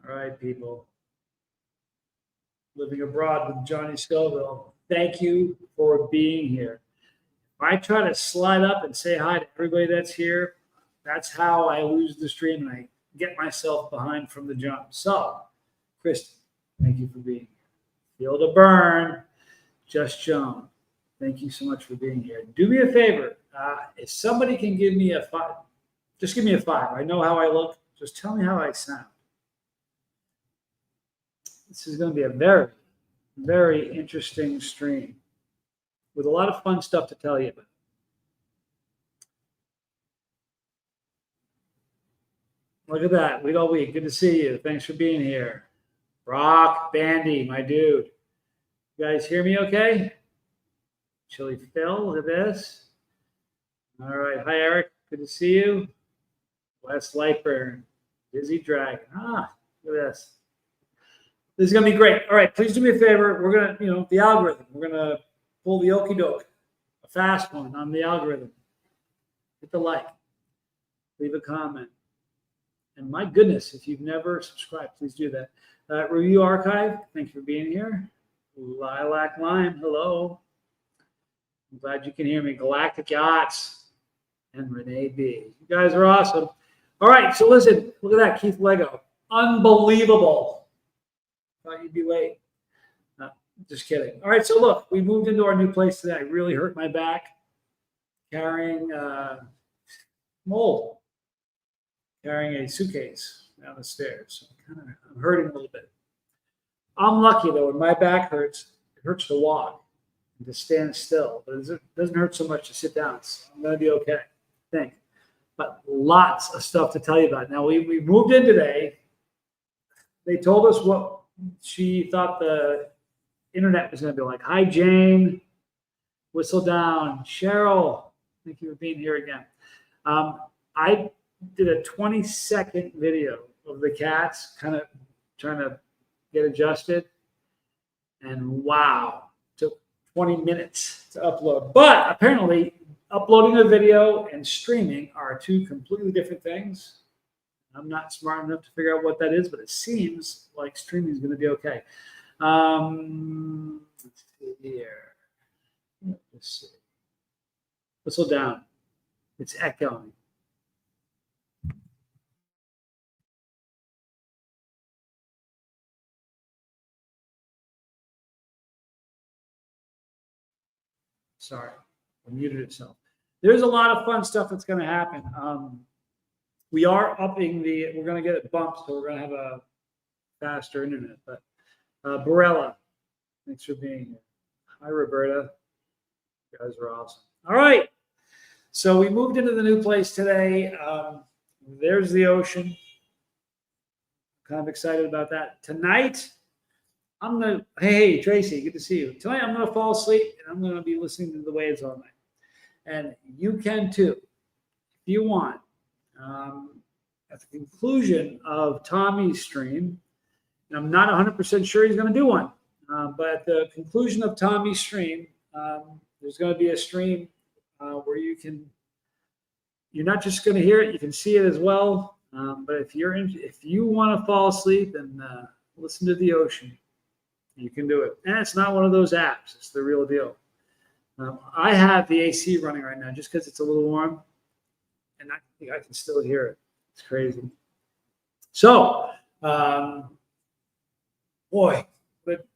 All right, people. Living abroad with Johnny Scoville. Thank you for being here. I try to slide up and say hi to everybody that's here. That's how I lose the stream and I get myself behind from the jump. So, Kristen, thank you for being here. Feel the burn. Just Joan, thank you so much for being here. Do me a favor. If somebody can give me a 5, just give me a 5. I know how I look. Just tell me how I sound. This is going to be a very, very interesting stream with a lot of fun stuff to tell you about. Look at that. Week all week. Good to see you. Thanks for being here. Rock Bandy, my dude. You guys hear me okay? Chili Phil, look at this. All right. Hi, Eric. Good to see you. Wes Lightburn. Dizzy Dragon. Look at this. This is going to be great. All right. Please do me a favor. We're going to, the algorithm. We're going to pull the okie doke. A fast one on the algorithm. Hit the like. Leave a comment. And my goodness, if you've never subscribed, please do that. Review archive. Thank you for being here. Lilac Lime. Hello. I'm glad you can hear me. Galactic Yachts and Renee B. You guys are awesome. All right. So listen, look at that. Keith Lego. Unbelievable. Thought you'd be late. Just kidding. All right. So look, we moved into our new place today. I really hurt my back carrying mold. Carrying a suitcase down the stairs. So I'm hurting a little bit. I'm lucky though. When my back hurts, it hurts to walk and to stand still, but it doesn't hurt so much to sit down. So I'm going to be okay, I think. But lots of stuff to tell you about. Now we moved in today. They told us what she thought the internet was going to be like. Hi, Jane. Whistle down. Cheryl. Thank you for being here again. I did a 20-second video of the cats kind of trying to get adjusted. And wow, took 20 minutes to upload. But apparently uploading a video and streaming are two completely different things. I'm not smart enough to figure out what that is, but it seems like streaming is going to be okay. Let's see here. Let's see. Whistle down. It's echoing. Sorry, it muted itself. There's a lot of fun stuff that's going to happen. We are upping we're going to get it bumped, so we're going to have a faster internet. But Barella, thanks for being here. Hi, Roberta. You guys are awesome. All right. So we moved into the new place today. There's the ocean. Kind of excited about that. Tonight, hey, Tracy, good to see you. Tonight, I'm going to fall asleep, and I'm going to be listening to the waves all night. And you can too, if you want. At the conclusion of Tommy's stream, and I'm not 100% sure he's going to do one, but at the conclusion of Tommy's stream, there's going to be a stream where you're not just going to hear it, you can see it as well. But if you want to fall asleep and listen to the ocean, you can do it. And it's not one of those apps. It's the real deal. I have the AC running right now just because it's a little warm. And I think I can still hear it. It's crazy. So, boy, but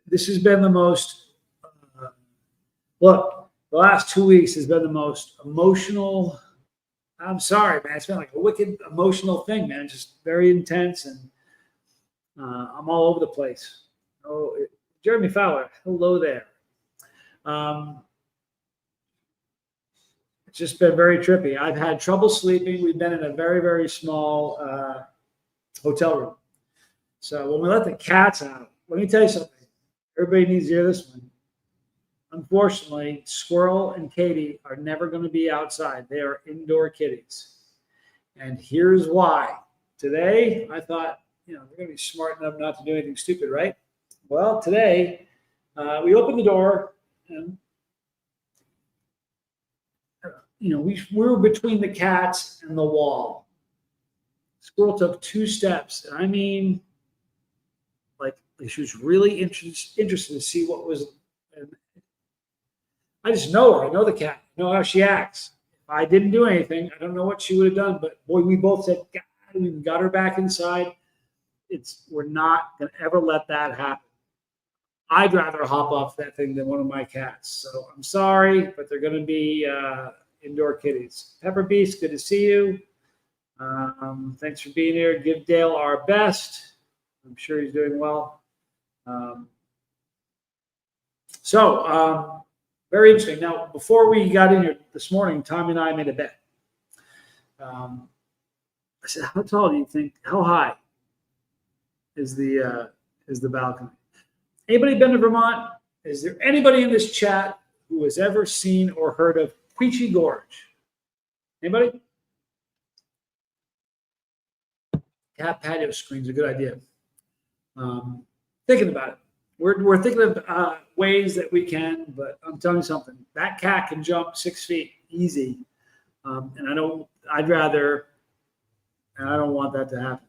this has been the most, look, the last 2 weeks has been the most emotional. I'm sorry, man. It's been like a wicked emotional thing, man. Just very intense. And I'm all over the place. Oh, Jeremy Fowler, hello there. It's just been very trippy. I've had trouble sleeping. We've been in a very, very small hotel room. So when we let the cats out, let me tell you something. Everybody needs to hear this one. Unfortunately, Squirrel and Katie are never going to be outside. They are indoor kitties. And here's why. Today, I thought, they're going to be smart enough not to do anything stupid, right? Well, today, we opened the door and, we were between the cats and the wall. Squirrel took 2 steps. I mean, She was really interested to see what was. I just know her. I know the cat. I know how she acts. If I didn't do anything, I don't know what she would have done. But boy, we both said, God, we got her back inside. We're not going to ever let that happen. I'd rather hop off that thing than one of my cats. So I'm sorry, but they're going to be indoor kitties. Pepper Beast, good to see you. Thanks for being here. Give Dale our best. I'm sure he's doing well. Very interesting. Now, before we got in here this morning, Tommy and I made a bet. I said, "How tall do you think? How high is the balcony?" Anybody been to Vermont? Is there anybody in this chat who has ever seen or heard of Queechy Gorge? Anybody? Cat patio screen's a good idea. Thinking about it. We're thinking of ways that we can, but I'm telling you something. That cat can jump 6 feet easy, and I don't want that to happen.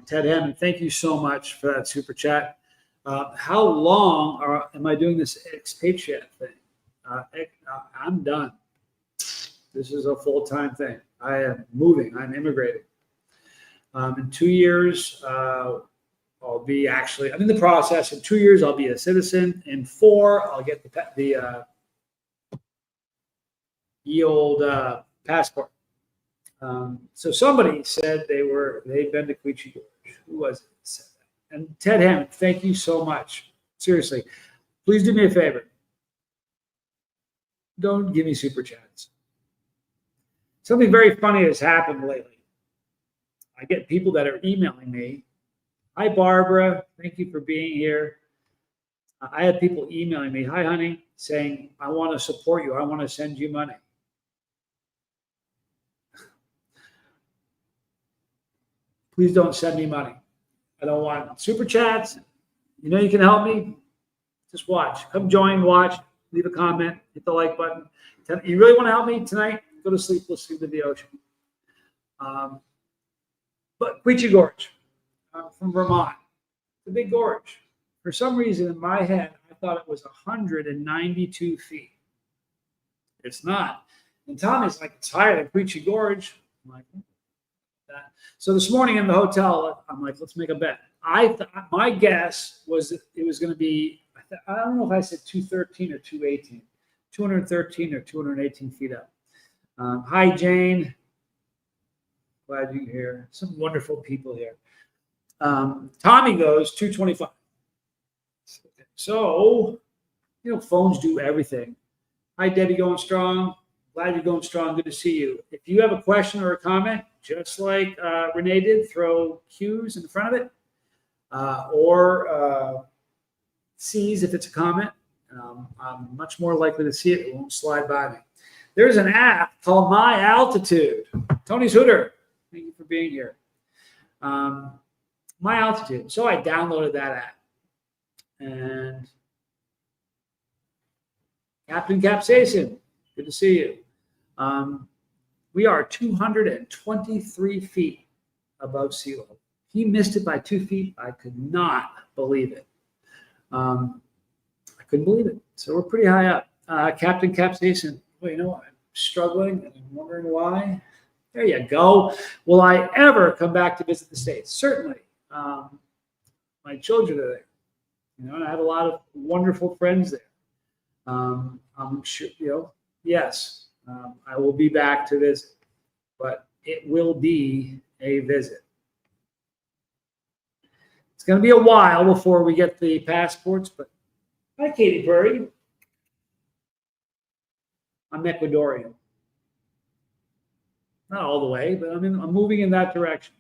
Ted Hammond, thank you so much for that super chat. How long am I doing this expatriate thing? I'm done. This is a full-time thing. I am moving. I'm immigrating. In 2 years, I'm in the process. In 2 years, I'll be a citizen. In 4, I'll get the old passport. So somebody said they'd been to Queechy Gorge. Who was it that said that? And Ted Hammond, thank you so much. Seriously, please do me a favor. Don't give me super chats. Something very funny has happened lately. I get people that are emailing me. Hi, Barbara. Thank you for being here. I had people emailing me. Hi, honey, saying, I want to support you. I want to send you money. Please don't send me money. I don't want super chats. You know you can help me. Just watch. Come join, watch, leave a comment, hit the like button. You really want to help me tonight? Go to sleep listening to the ocean. But Queechy Gorge from Vermont, the big gorge. For some reason in my head, I thought it was 192 feet. It's not. And Tommy's like, it's higher than Queechy Gorge. I'm like, that. So this morning in the hotel, I'm like, let's make a bet. My guess was that it was going to be, I don't know if I said 213 or 218, 213 or 218 feet up. Hi, Jane. Glad you're here. Some wonderful people here. Tommy goes 225. So, phones do everything. Hi, Debbie, going strong. Glad you're going strong. Good to see you. If you have a question or a comment, just like Renee did, throw Q's in front of it or C's if it's a comment. I'm much more likely to see it. It won't slide by me. There's an app called My Altitude. Tony's Hooter, thank you for being here. My Altitude. So I downloaded that app. And Captain Capsaicin, good to see you. We are 223 feet above sea level. He missed it by 2 feet. I could not believe it. I couldn't believe it. So we're pretty high up. Captain Capsaicin, well, I'm struggling and I'm wondering why. There you go. Will I ever come back to visit the States? Certainly. My children are there. And I have a lot of wonderful friends there. I'm sure, yes. I will be back to visit, but it will be a visit. It's going to be a while before we get the passports, but hi, Katie Purry. I'm Ecuadorian. Not all the way, but I'm moving in that direction.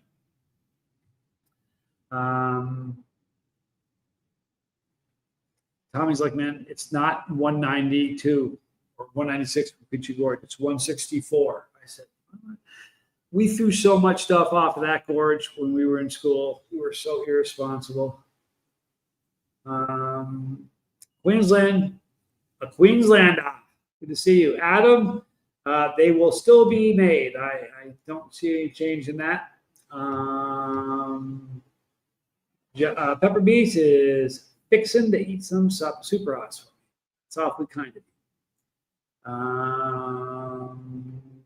Tommy's like, man, it's not 192 or 196 for Queechy Gorge. It's 164. I said, we threw so much stuff off of that gorge when we were in school. We were so irresponsible. Queensland, a Queenslander. Good to see you. Adam, they will still be made. I don't see any change in that. Pepper Beast is fixing to eat some super awesome. It's awfully kind of you.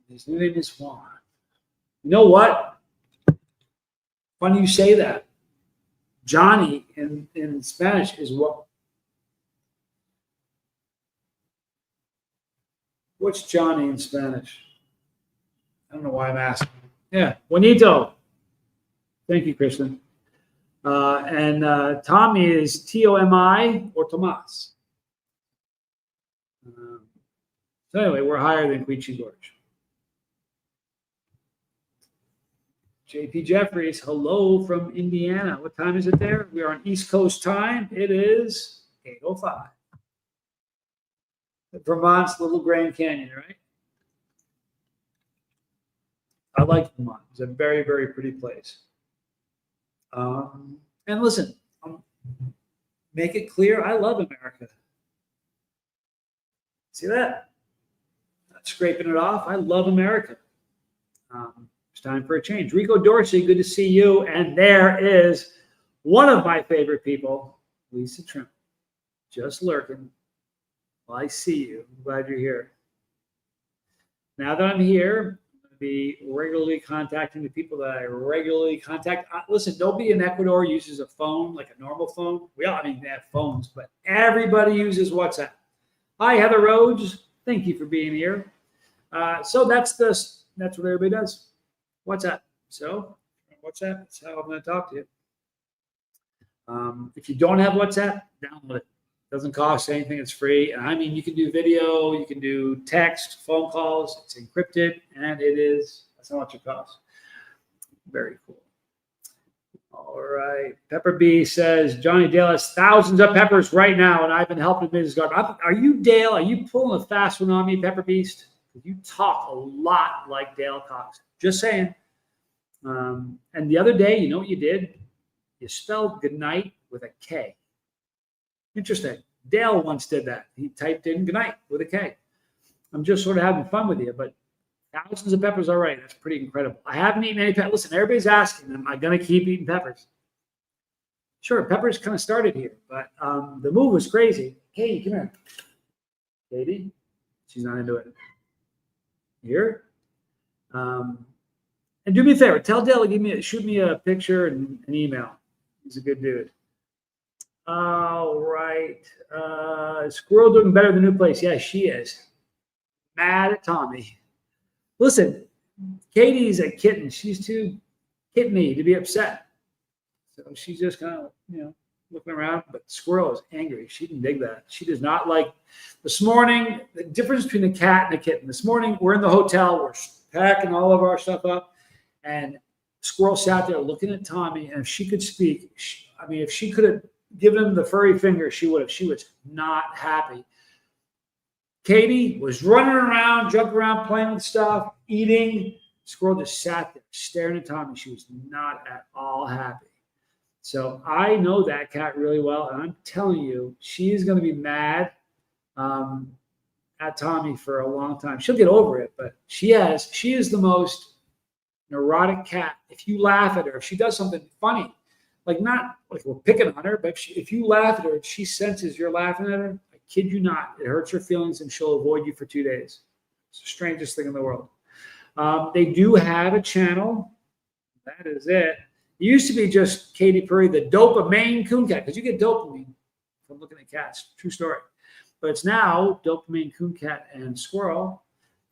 His new name is Juan. You know what? Funny you say that. Johnny in Spanish is what? What's Johnny in Spanish? I don't know why I'm asking. Yeah, Juanito. Thank you, Kristen. And Tommy is Tomi or Tomas. So anyway, we're higher than Queechy Gorge. JP Jeffries, hello from Indiana. What time is it there? We are on East Coast time. It is 8:05. Vermont's Little Grand Canyon, right? I like Vermont. It's a very, very pretty place. And listen, make it clear, I love America. See that? Not scraping it off. I love America. It's time for a change. Rico Dorsey, good to see you. And there is one of my favorite people, Lisa Trim, just lurking. Well, I see you. I'm glad you're here. Now that I'm here, I'm going to be regularly contacting the people that I regularly contact. Listen, nobody in Ecuador uses a phone like a normal phone. We all, they have phones, but everybody uses WhatsApp. Hi, Heather Rhodes. Thank you for being here. So that's what everybody does. WhatsApp. So WhatsApp, that's how I'm going to talk to you. If you don't have WhatsApp, download it. Doesn't cost anything. It's free. And I mean, you can do video, you can do text, phone calls. It's encrypted, and that's how much it costs. Very cool. All right. Pepper B says, Johnny Dale has thousands of peppers right now, and I've been helping Mrs. Gardner. Are you Dale? Are you pulling a fast one on me, Pepper Beast? You talk a lot like Dale Cox. Just saying. And the other day, you know what you did? You spelled goodnight with a K. Interesting. Dale once did that. He typed in goodnight with a K. I'm just sort of having fun with you, but thousands of peppers, all right. That's pretty incredible. I haven't eaten any peppers. Listen, everybody's asking, am I going to keep eating peppers? Sure, peppers kind of started here, but the move was crazy. Katie, come here. Katie? She's not into it. Here? And do me a favor. Tell Dale to shoot me a picture and an email. He's a good dude. All right. Squirrel doing better than New Place. Yeah, she is. Mad at Tommy. Listen, Katie's a kitten. She's too kitteny to be upset. So she's just kind of, looking around. But Squirrel is angry. She didn't dig that. She does not like. This morning, the difference between a cat and a kitten. This morning, we're in the hotel. We're packing all of our stuff up. And Squirrel sat there looking at Tommy. And if she could speak, if she could have given him the furry finger, she would have. She was not happy. Katie was running around, jumping around, playing with stuff, eating. Squirrel just sat there staring at Tommy. She was not at all happy. So I know that cat really well, and I'm telling you, she's going to be mad at Tommy for a long time. She'll get over it, but she is the most neurotic cat. If you laugh at her, if she does something funny, not like we're picking on her, but if you laugh at her and she senses you're laughing at her, I kid you not, it hurts her feelings and she'll avoid you for 2 days. It's the strangest thing in the world. They do have a channel. That is it. It used to be just Katy Perry, the dopamine coon cat, because you get dopamine from looking at cats. True story. But it's now dopamine coon cat and squirrel.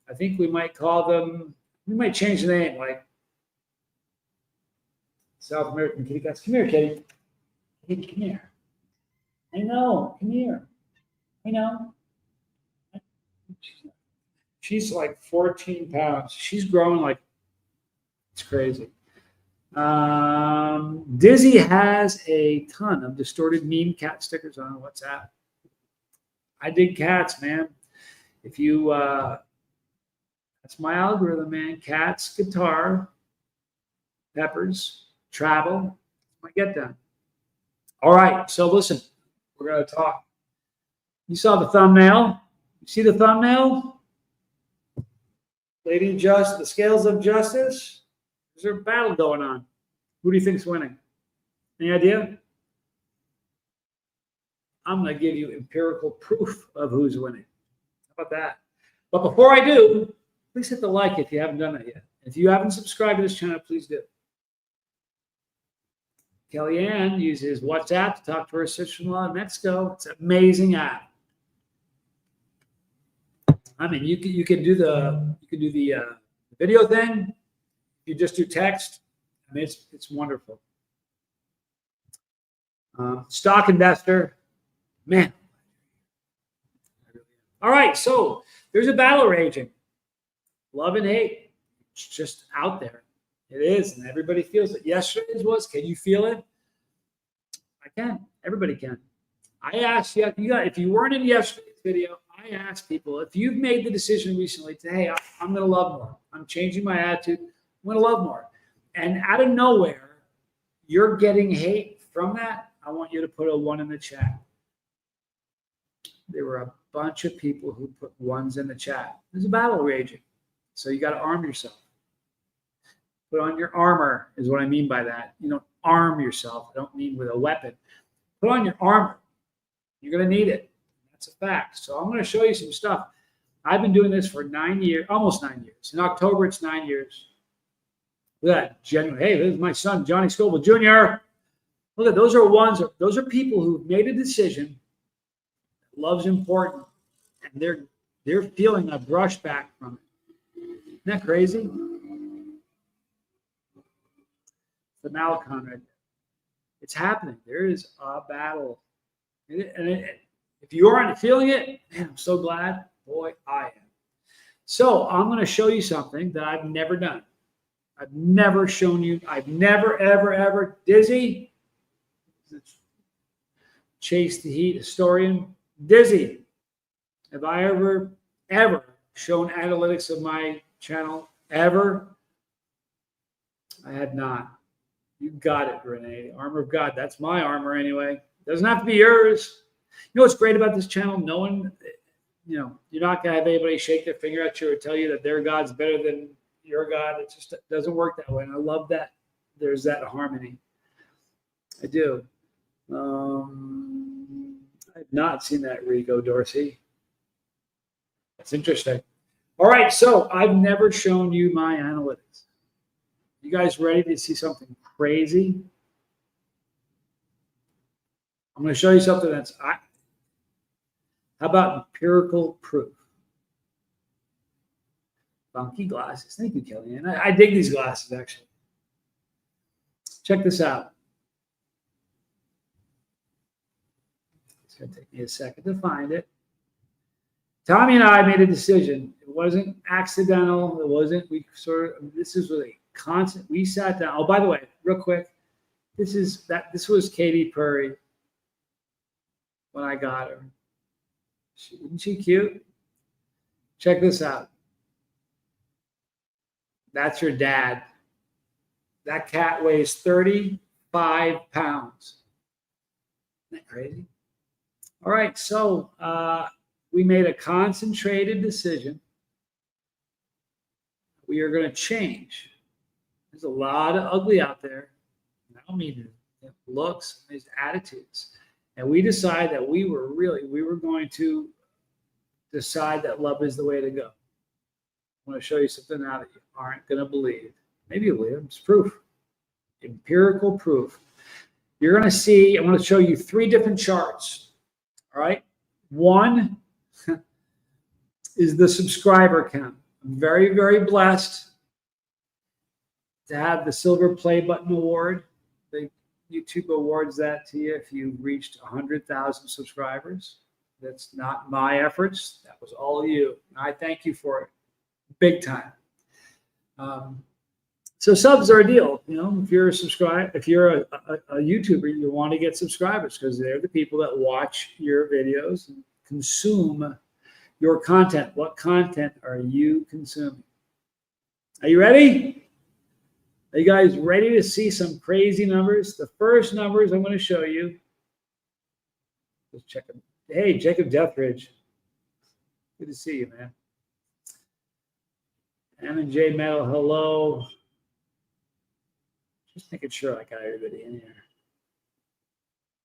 I think we might change the name, like South American kitty cats. Come here, Kitty. Kitty, come here. I know. Come here. I know. She's like 14 pounds. She's growing like it's crazy. Dizzy has a ton of distorted meme cat stickers on WhatsApp. I dig cats, man. If you, that's my algorithm, man. Cats, guitar, peppers, travel. I get done. All right. So listen, we're going to talk. You saw the thumbnail. You see the thumbnail? Lady Just, the scales of justice. There's a battle going on. Who do you think's winning? Any idea? I'm going to give you empirical proof of who's winning. How about that? But before I do, please hit the like if you haven't done it yet. If you haven't subscribed to this channel, please do. Kellyanne uses WhatsApp to talk to her sister-in-law in Mexico. It's an amazing app. I mean, you can do the video thing. You just do text. I mean, it's wonderful. Stock investor, man. All right, so there's a battle raging. Love and hate. It's just out there. It is, and everybody feels it. Yesterday's was, can you feel it? I can. Everybody can. I asked you, if you weren't in yesterday's video, I asked people, if you've made the decision recently to, hey, I'm going to love more. I'm changing my attitude. I'm going to love more. And out of nowhere, you're getting hate from that. I want you to put a 1 in the chat. There were a bunch of people who put 1s in the chat. There's a battle raging. So you got to arm yourself. Put on your armor is what I mean by that. You don't arm yourself. I don't mean with a weapon. Put on your armor. You're going to need it. That's a fact. So I'm going to show you some stuff. I've been doing this for 9 years, almost 9 years. In October, it's 9 years. Look at that. Genuine. Hey, this is my son, Johnny Scoble Jr. Look at those are ones. Those are people who've made a decision. Love's important, and they're feeling a brushback from it. Isn't that crazy? The Malcon right there. It's happening. There is a battle. If you aren't feeling it, man, I'm so glad. Boy, I am. So I'm going to show you something that I've never done. I've never shown you. I've never, ever, ever. Dizzy. Chase the Heat historian. Dizzy. Have I ever shown analytics of my channel? Ever? I had not. You got it, Renee. Armor of God. That's my armor anyway. Doesn't have to be yours. You know what's great about this channel? No one, you're not going to have anybody shake their finger at you or tell you that their God's better than your God. It just doesn't work that way. And I love that there's that harmony. I do. I've not seen that, Rico Dorsey. That's interesting. All right, so I've never shown you my analytics. You guys ready to see something crazy? I'm going to show you something that's, how about empirical proof? Funky glasses. Thank you, Kellyanne. I dig these glasses, actually. Check this out. It's going to take me a second to find it. Tommy and I made a decision. It wasn't accidental. It wasn't, this is really constant. We sat down. Oh, by the way, real quick, this was Katy Perry when I got her. Isn't she cute? Check this out. That's your dad. That cat weighs 35 pounds. Isn't that crazy? All right, so we made a concentrated decision. We are going to change. There's a lot of ugly out there. I don't mean looks, there's attitudes. And we decided that we were going to decide that love is the way to go. I want to show you something now that you aren't going to believe. Maybe you believe it. It's proof. Empirical proof. You're going to see, I'm going to show you 3 different charts. All right. One is the subscriber count. I'm very, very blessed to have the Silver Play Button Award. The YouTube awards that to you if you reached 100,000 subscribers. That's not my efforts. That was all you. And I thank you for it. Big time. So subs are a deal. If you're a YouTuber, you want to get subscribers because they're the people that watch your videos and consume your content. What content are you consuming? Are you ready? Are you guys ready to see some crazy numbers? The first numbers I'm going to show you. Let's check them. Hey, Jacob Deathridge. Good to see you, man. M&J Metal, hello. Just making sure I got everybody in here.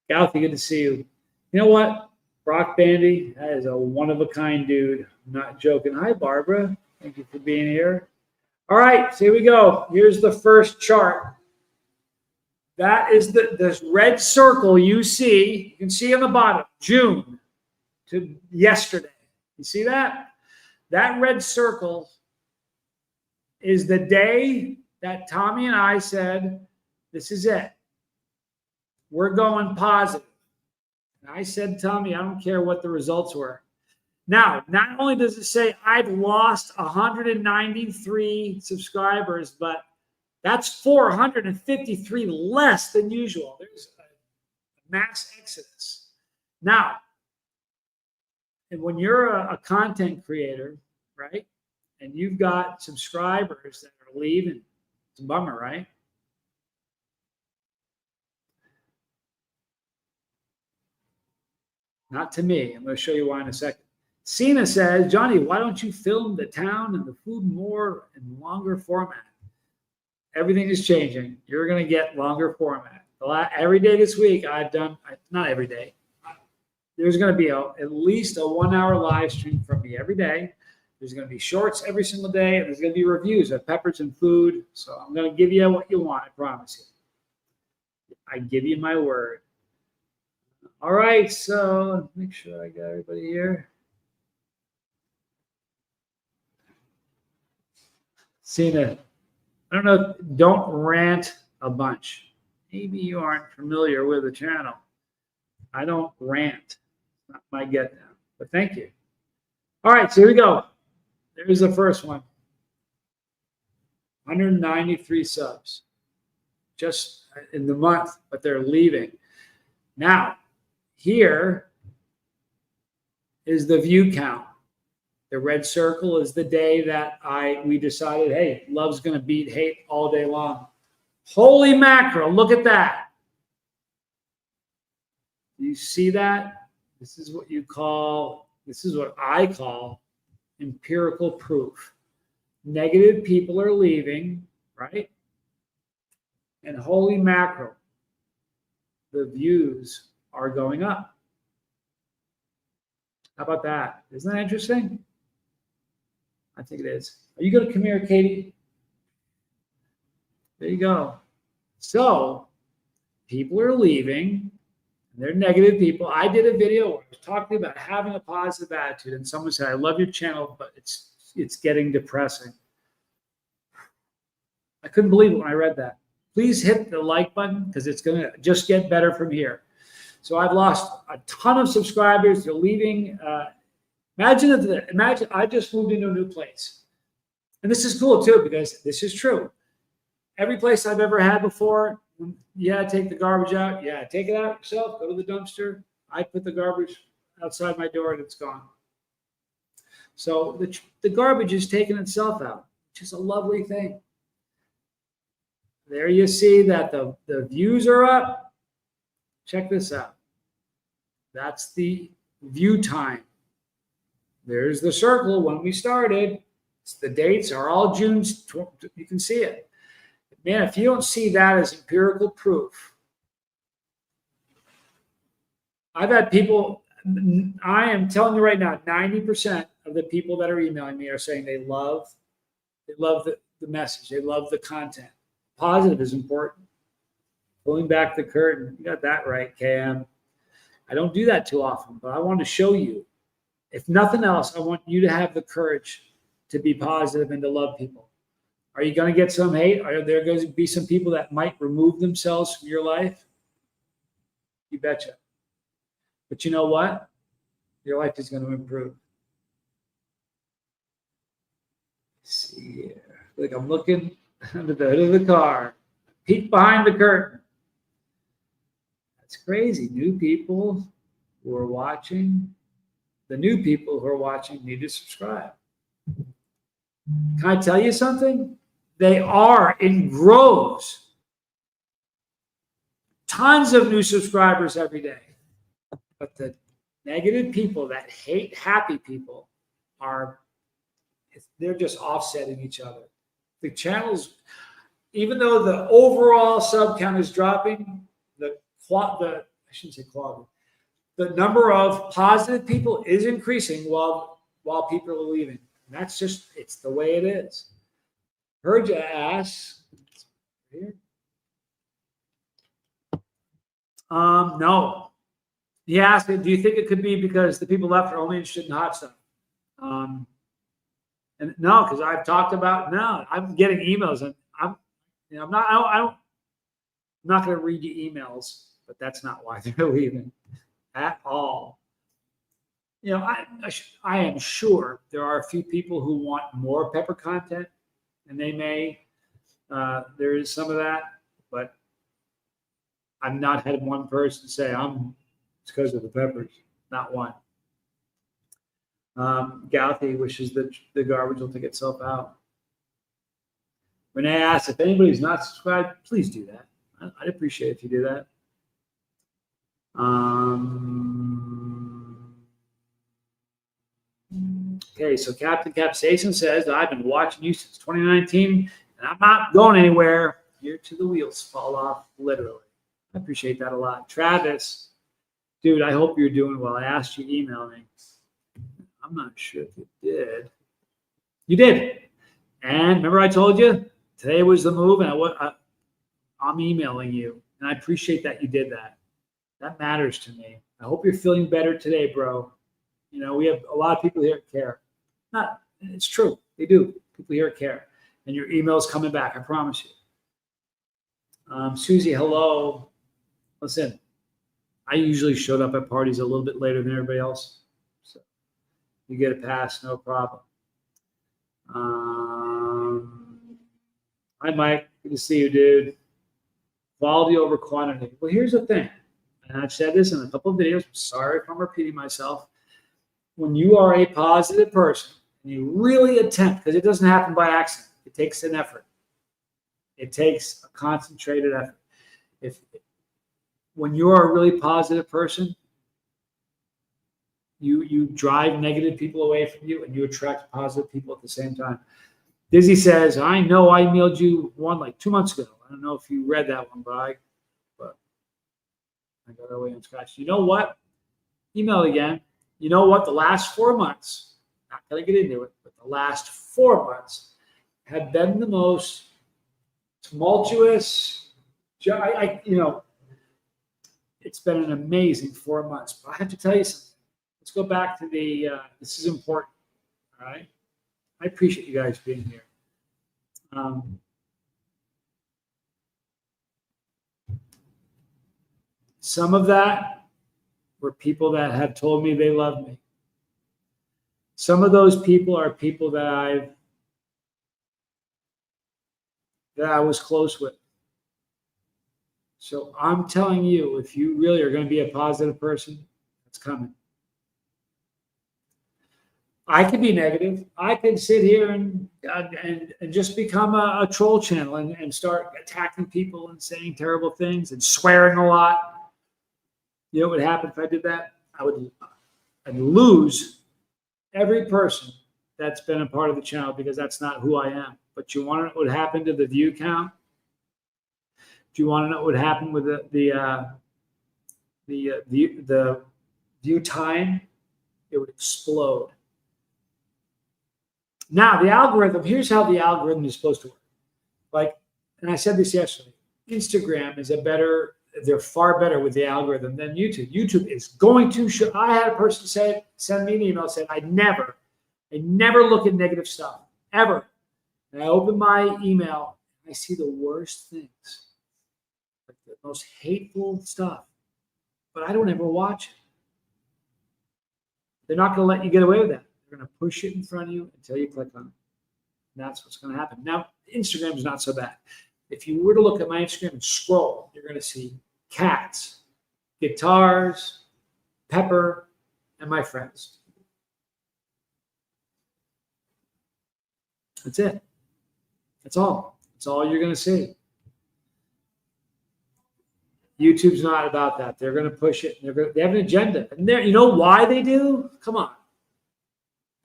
Gouthie, good to see you. You know what? Brock Bandy, that is a one-of-a-kind dude. I'm not joking. Hi, Barbara. Thank you for being here. All right, so here we go. Here's the first chart. That is this red circle you see. You can see on the bottom, June to yesterday. You see that? That red circle is the day that Tommy and I said, this is it. We're going positive. And I said, Tommy, I don't care what the results were. Now, not only does it say I've lost 193 subscribers, but that's 453 less than usual. There's a mass exodus. Now, and when you're a content creator, right, and you've got subscribers that are leaving, it's a bummer, right? Not to me. I'm going to show you why in a second. Cena says, Johnny, why don't you film the town and the food more in longer format? Everything is changing. You're going to get longer format. Every day this week, I've done, not every day, there's going to be at least a 1 hour live stream from me every day. There's going to be shorts every single day. And there's going to be reviews of peppers and food. So I'm going to give you what you want. I promise you. I give you my word. All right. So make sure I got everybody here. Cena, I don't know. Don't rant a bunch. Maybe you aren't familiar with the channel. I don't rant. Not my get down. But thank you. All right, so here we go. There's the first one. 193 subs. Just in the month, but they're leaving. Now, here is the view count. The red circle is the day that we decided, hey, love's going to beat hate all day long. Holy mackerel, look at that. Do you see that? This is what I call empirical proof. Negative people are leaving, right? And holy mackerel, the views are going up. How about that? Isn't that interesting? I think it is. Are you going to come here, Katie? There you go. So people are leaving. They're negative people. I did a video where I was talking about having a positive attitude, and someone said, I love your channel, but it's getting depressing. I couldn't believe it when I read that. Please hit the like button because it's going to just get better from here. So I've lost a ton of subscribers. They're leaving. Imagine I just moved into a new place. And this is cool too, because this is true. Every place I've ever had before, yeah, take the garbage out. Yeah, take it out yourself. Go to the dumpster. I put the garbage outside my door and it's gone. So the garbage is taking itself out, which is a lovely thing. There you see that the views are up. Check this out. That's the view time. There's the circle when we started. The dates are all June. You can see it. Man, if you don't see that as empirical proof, I've had people, I am telling you right now, 90% of the people that are emailing me are saying they love the message. They love the content. Positive is important. Pulling back the curtain. You got that right, KM. I don't do that too often, but I want to show you. If nothing else, I want you to have the courage to be positive and to love people. Are you going to get some hate? Are there going to be some people that might remove themselves from your life? You betcha. But you know what? Your life is going to improve. Let's see here. Like I'm looking under the hood of the car. Peek behind the curtain. That's crazy. New people who are watching. The new people who are watching need to subscribe. Can I tell you something? They are in groves. Tons of new subscribers every day. But the negative people that hate happy people they're just offsetting each other. The channels, even though the overall sub count is dropping, I shouldn't say quality, the number of positive people is increasing while people are leaving. And that's just, it's the way it is. Heard you ask. No. He asked, do you think it could be because the people left are only interested in hot stuff? And no, because I've talked about, no, I'm getting emails and I'm not going to read you emails, but that's not why they're leaving at all. I am sure there are a few people who want more pepper content, and they may, there is some of that, but I've not had one person say it's because of the peppers, not one. Gouthie wishes that the garbage will take itself out. Renee asked if anybody's not subscribed, please do that. I'd appreciate it if you do that. Okay, so Captain Capsaicin says, I've been watching you since 2019, and I'm not going anywhere. Here to the wheels fall off, literally. I appreciate that a lot. Travis, dude, I hope you're doing well. I asked you to email me. I'm not sure if you did. You did. And remember I told you today was the move, and I'm emailing you. And I appreciate that you did that. That matters to me. I hope you're feeling better today, bro. We have a lot of people here that care. It's true. They do. People here care. And your email's coming back, I promise you. Susie, hello. Listen, I usually showed up at parties a little bit later than everybody else. So you get a pass, no problem. Hi, Mike. Good to see you, dude. Quality over quantity. Well, here's the thing. And I've said this in a couple of videos. Sorry if I'm repeating myself. When you are a positive person, and you really attempt, because it doesn't happen by accident. It takes an effort. It takes a concentrated effort. When you are a really positive person, you drive negative people away from you, and you attract positive people at the same time. Dizzy says, I know I emailed you one like 2 months ago. I don't know if you read that one, but I got it away and scratched. You know what? Email it again. You know what? The last 4 months, not going to get into it, but the last 4 months have been the most tumultuous. It's been an amazing 4 months. But I have to tell you something. Let's go back to this is important. All right. I appreciate you guys being here. Some of that were people that have told me they love me. Some of those people are people that I was close with. So I'm telling you, if you really are going to be a positive person, it's coming. I can be negative. I can sit here and just become a troll channel and start attacking people and saying terrible things and swearing a lot. You know what would happen if I did that? I'd lose every person that's been a part of the channel because that's not who I am. But you want to know what would happen to the view count? Do you want to know what would happen with the view time? It would explode. Now, the algorithm, here's how the algorithm is supposed to work. And I said this yesterday, Instagram is they're far better with the algorithm than YouTube. YouTube is going to show. I had a person send me an email, said, I never look at negative stuff, ever. And I open my email, and I see the worst things, like the most hateful stuff. But I don't ever watch it. They're not going to let you get away with that. They're going to push it in front of you until you click on it. And that's what's going to happen. Now, Instagram is not so bad. If you were to look at my Instagram and scroll, you're going to see cats, guitars, pepper, and my friends. That's it. That's all. That's all you're going to see. YouTube's not about that. They're going to push it. They have an agenda. And you know why they do? Come on.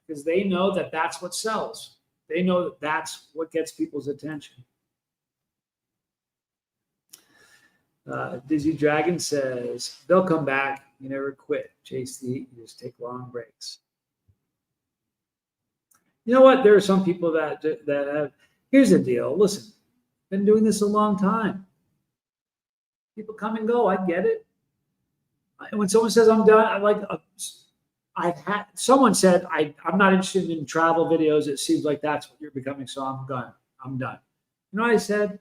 Because they know that that's what sells. They know that that's what gets people's attention. Dizzy Dragon says, they'll come back. You never quit. Chase the heat. You just take long breaks. You know what? There are some people that have, here's the deal. Listen, been doing this a long time. People come and go. I get it. When someone says I'm done, someone said, I'm not interested in travel videos. It seems like that's what you're becoming. So I'm done. I'm done. You know what I said?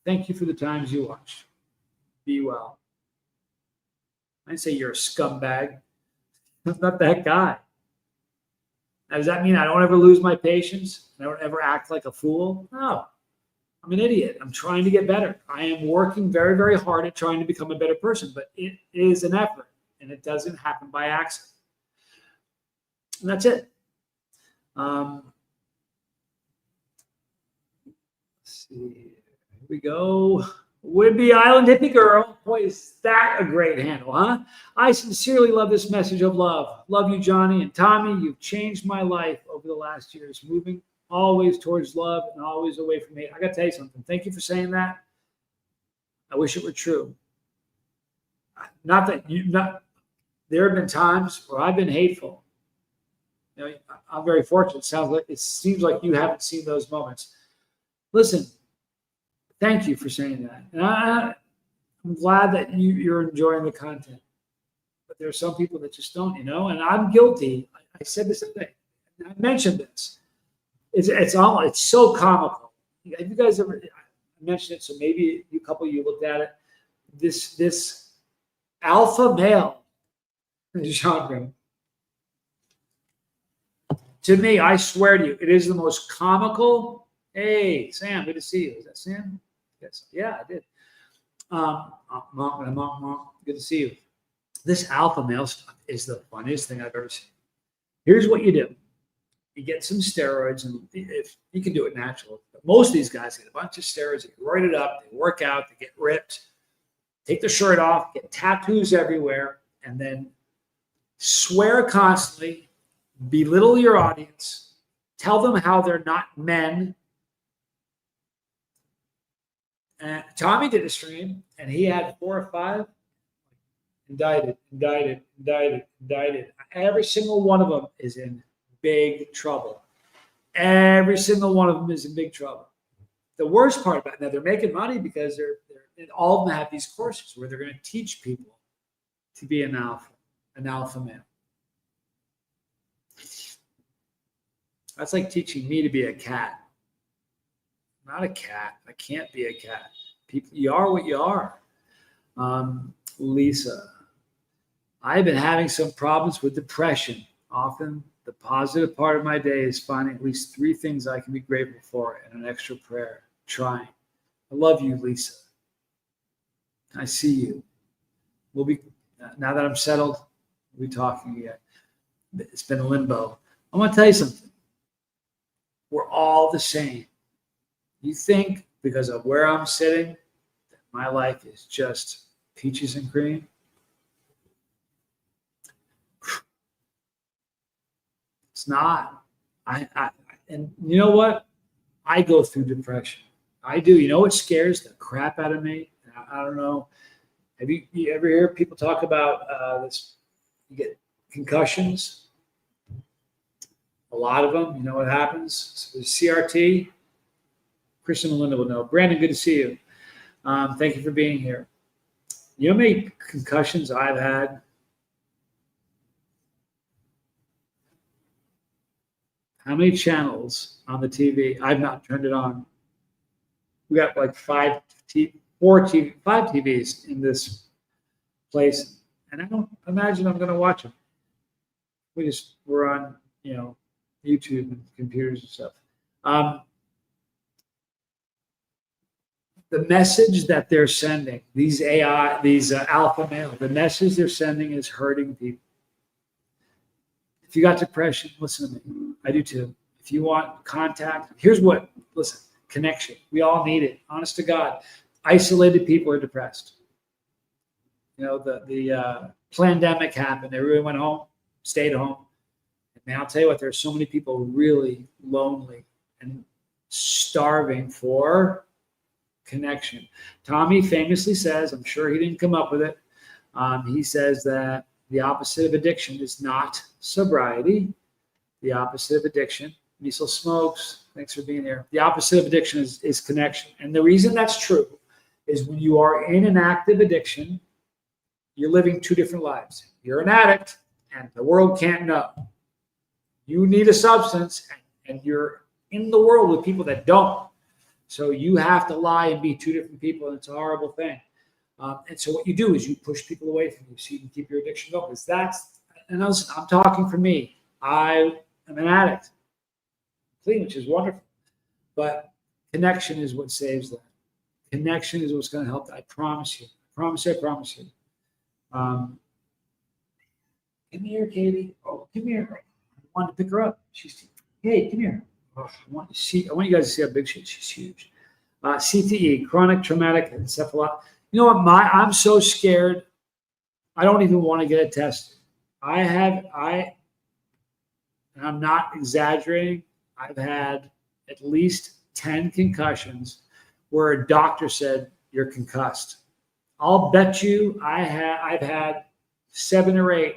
Thank you for the times you watched. Be well. I didn't say you're a scumbag. I'm not that guy. Now, does that mean I don't ever lose my patience? I don't ever act like a fool? No. I'm an idiot. I'm trying to get better. I am working very, very hard at trying to become a better person, but it is an effort, and it doesn't happen by accident. And that's it. Let's see. Here we go. Whidbey Island Hippie Girl. Boy, is that a great handle, huh? I sincerely love this message of love. Love you, Johnny and Tommy. You've changed my life over the last years, moving always towards love and always away from hate. I got to tell you something. Thank you for saying that. I wish it were true. Not that there have been times where I've been hateful. You know, I'm very fortunate. It seems like you haven't seen those moments. Listen, thank you for saying that. And I'm glad that you're enjoying the content. But there are some people that just don't, and I'm guilty. I said this today. I mentioned this. It's so comical. Have you guys ever mentioned it? So maybe a couple of you looked at it. This alpha male genre. To me, I swear to you, it is the most comical. Hey, Sam, good to see you. Is that Sam? Yes. Yeah, I did. Good to see you. This alpha male stuff is the funniest thing I've ever seen. Here's what you do. You get some steroids, and if you can do it natural. But most of these guys get a bunch of steroids. They write it up. They work out. They get ripped. Take the shirt off. Get tattoos everywhere, and then swear constantly. Belittle your audience. Tell them how they're not men. And Tommy did a stream, and he had 4 or 5 indicted. Every single one of them is in big trouble. Every single one of them is in big trouble. The worst part about it, now they're making money because all of them have these courses where they're going to teach people to be an alpha male. That's like teaching me to be a cat. I'm not a cat. I can't be a cat. People, you are what you are. Lisa, I've been having some problems with depression. Often the positive part of my day is finding at least 3 things I can be grateful for and an extra prayer. Trying. I love you, Lisa. I see you. We'll be, now that I'm settled, we'll be talking again. It's been a limbo. I'm going to tell you something. We're all the same. You think because of where I'm sitting that my life is just peaches and cream? It's not. And you know what? I go through depression. I do. You know what scares the crap out of me? I don't know. Have you ever hear people talk about this? You get concussions. A lot of them. You know what happens? So CRT. Kristen and Linda will know. Brandon, good to see you. Thank you for being here. You know how many concussions I've had? How many channels on the TV? I've not turned it on. We got like 5 TVs in this place, and I don't imagine I'm going to watch them. We're on, YouTube and computers and stuff. The message that they're sending, these alpha male, the message they're sending is hurting people. If you got depression, listen to me. I do too. If you want contact, listen, connection. We all need it. Honest to God, isolated people are depressed. The pandemic happened. Everyone went home, stayed home. And I'll tell you what, there's so many people really lonely and starving for connection. Tommy famously says, I'm sure he didn't come up with it. He says that the opposite of addiction is not sobriety. The opposite of addiction, Miesel Smokes, thanks for being here. The opposite of addiction is connection. And the reason that's true is when you are in an active addiction, you're living two different lives. You're an addict, and the world can't know. You need a substance, and you're in the world with people that don't. So you have to lie and be two different people, and it's a horrible thing. And so what you do is you push people away from you so you can keep your addiction going. Because and listen, I'm talking for me. I am an addict, clean, which is wonderful. But connection is what saves that. Connection is what's going to help. I promise you. I promise you. Come here, Katie. Oh, come here. I wanted to pick her up. Hey, come here. Oh, I want you guys to see how big she is. She's huge. CTE, chronic traumatic encephalopathy. You know what? I'm so scared. I don't even want to get it tested. And I'm not exaggerating. I've had at least 10 concussions where a doctor said you're concussed. I'll bet you I've had 7 or 8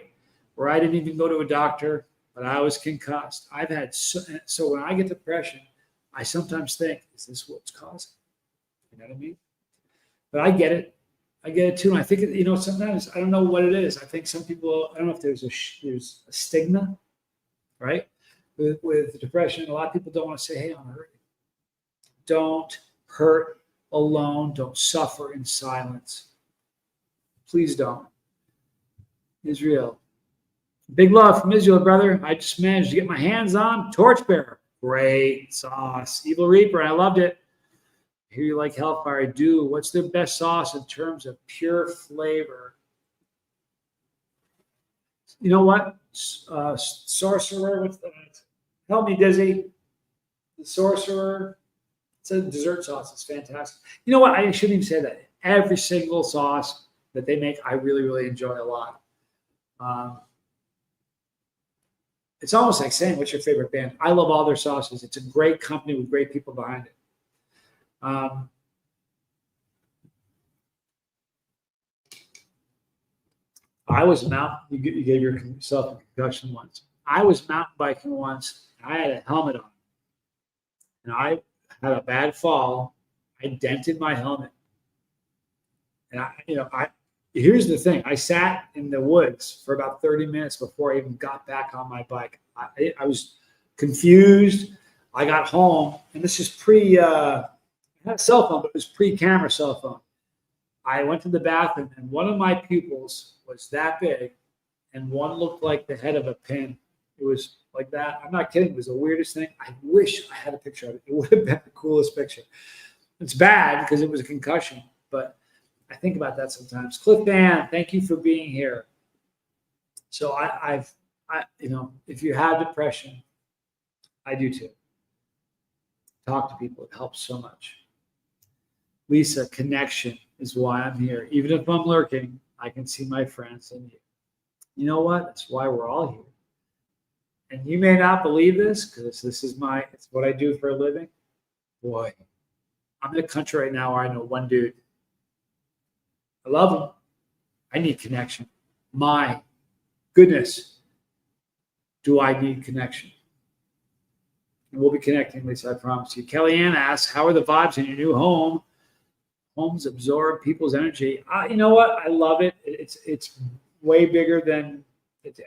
where I didn't even go to a doctor, but I was concussed. I've had so when I get depression, I sometimes think, is this what's causing? You know what I mean? But I get it. I get it too. And I think, sometimes I don't know what it is. I think some people, I don't know if there's a stigma, right? With depression, a lot of people don't want to say, hey, I'm hurting. Don't hurt alone. Don't suffer in silence. Please don't. Israel. Big love from Israel, brother. I just managed to get my hands on Torchbearer. Great sauce. Evil Reaper. I loved it. I hear you like Hellfire. I do. What's their best sauce in terms of pure flavor? You know what? Sorcerer. Help me, Dizzy. The Sorcerer. It's a dessert sauce. It's fantastic. You know what? I shouldn't even say that. Every single sauce that they make, I really, really enjoy a lot. It's almost like saying, what's your favorite band? I love all their sauces. It's a great company with great people behind it. I was you gave yourself a concussion once. I was mountain biking once. I had a helmet on, and I had a bad fall. I dented my helmet, and here's the thing. I sat in the woods for about 30 minutes before I even got back on my bike. I was confused. I got home, and this is I had a cell phone, but it was pre-camera cell phone. I went to the bathroom, and one of my pupils was that big, and one looked like the head of a pin. It was like that. I'm not kidding. It was the weirdest thing. I wish I had a picture of it. It would have been the coolest picture. It's bad because it was a concussion, but I think about that sometimes. Cliff Van, thank you for being here. So if you have depression, I do too. Talk to people. It helps so much. Lisa, connection is why I'm here. Even if I'm lurking, I can see my friends and you. You know what? That's why we're all here. And you may not believe this because it's what I do for a living. Boy, I'm in a country right now where I know one dude. I love him. I need connection. My goodness, do I need connection? And we'll be connecting, Lisa, I promise you. Kellyanne asks, how are the vibes in your new home? Homes absorb people's energy. You know what? I love it. It's way bigger than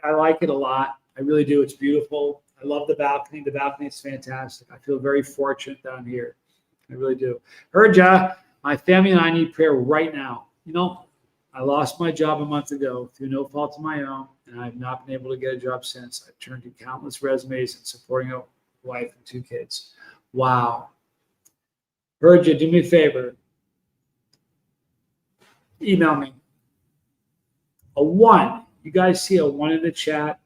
I like it a lot. I really do. It's beautiful. I love the balcony. The balcony is fantastic. I feel very fortunate that I'm here. I really do. Herja, my family and I need prayer right now. I lost my job a month ago through no fault of my own, and I've not been able to get a job since. I've turned in countless resumes and supporting a wife and 2 kids. Wow. Herja, do me a favor. Email me. A 1. You guys see a 1 in the chat?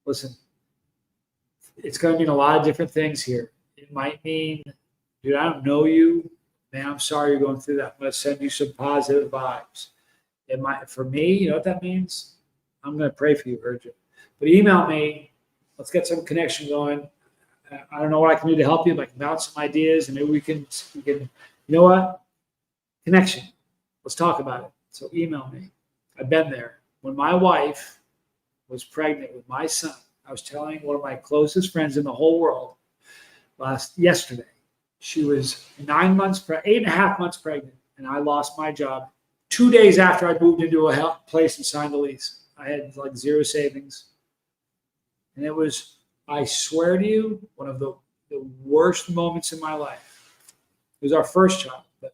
Listen, it's going to mean a lot of different things here. It might mean, dude, I don't know you. Man, I'm sorry you're going through that. I'm going to send you some positive vibes. It might, for me, you know what that means? I'm going to pray for you, Virgin. But email me. Let's get some connection going. I don't know what I can do to help you, but I can bounce some ideas, and maybe we can You know what? Connection. Let's talk about it. So email me. I've been there. When my wife was pregnant with my son, I was telling one of my closest friends in the whole world yesterday. She was 8.5 months pregnant, and I lost my job 2 days after I moved into a place and signed the lease. I had like zero savings. And it was, I swear to you, one of the worst moments in my life. It was our first child. But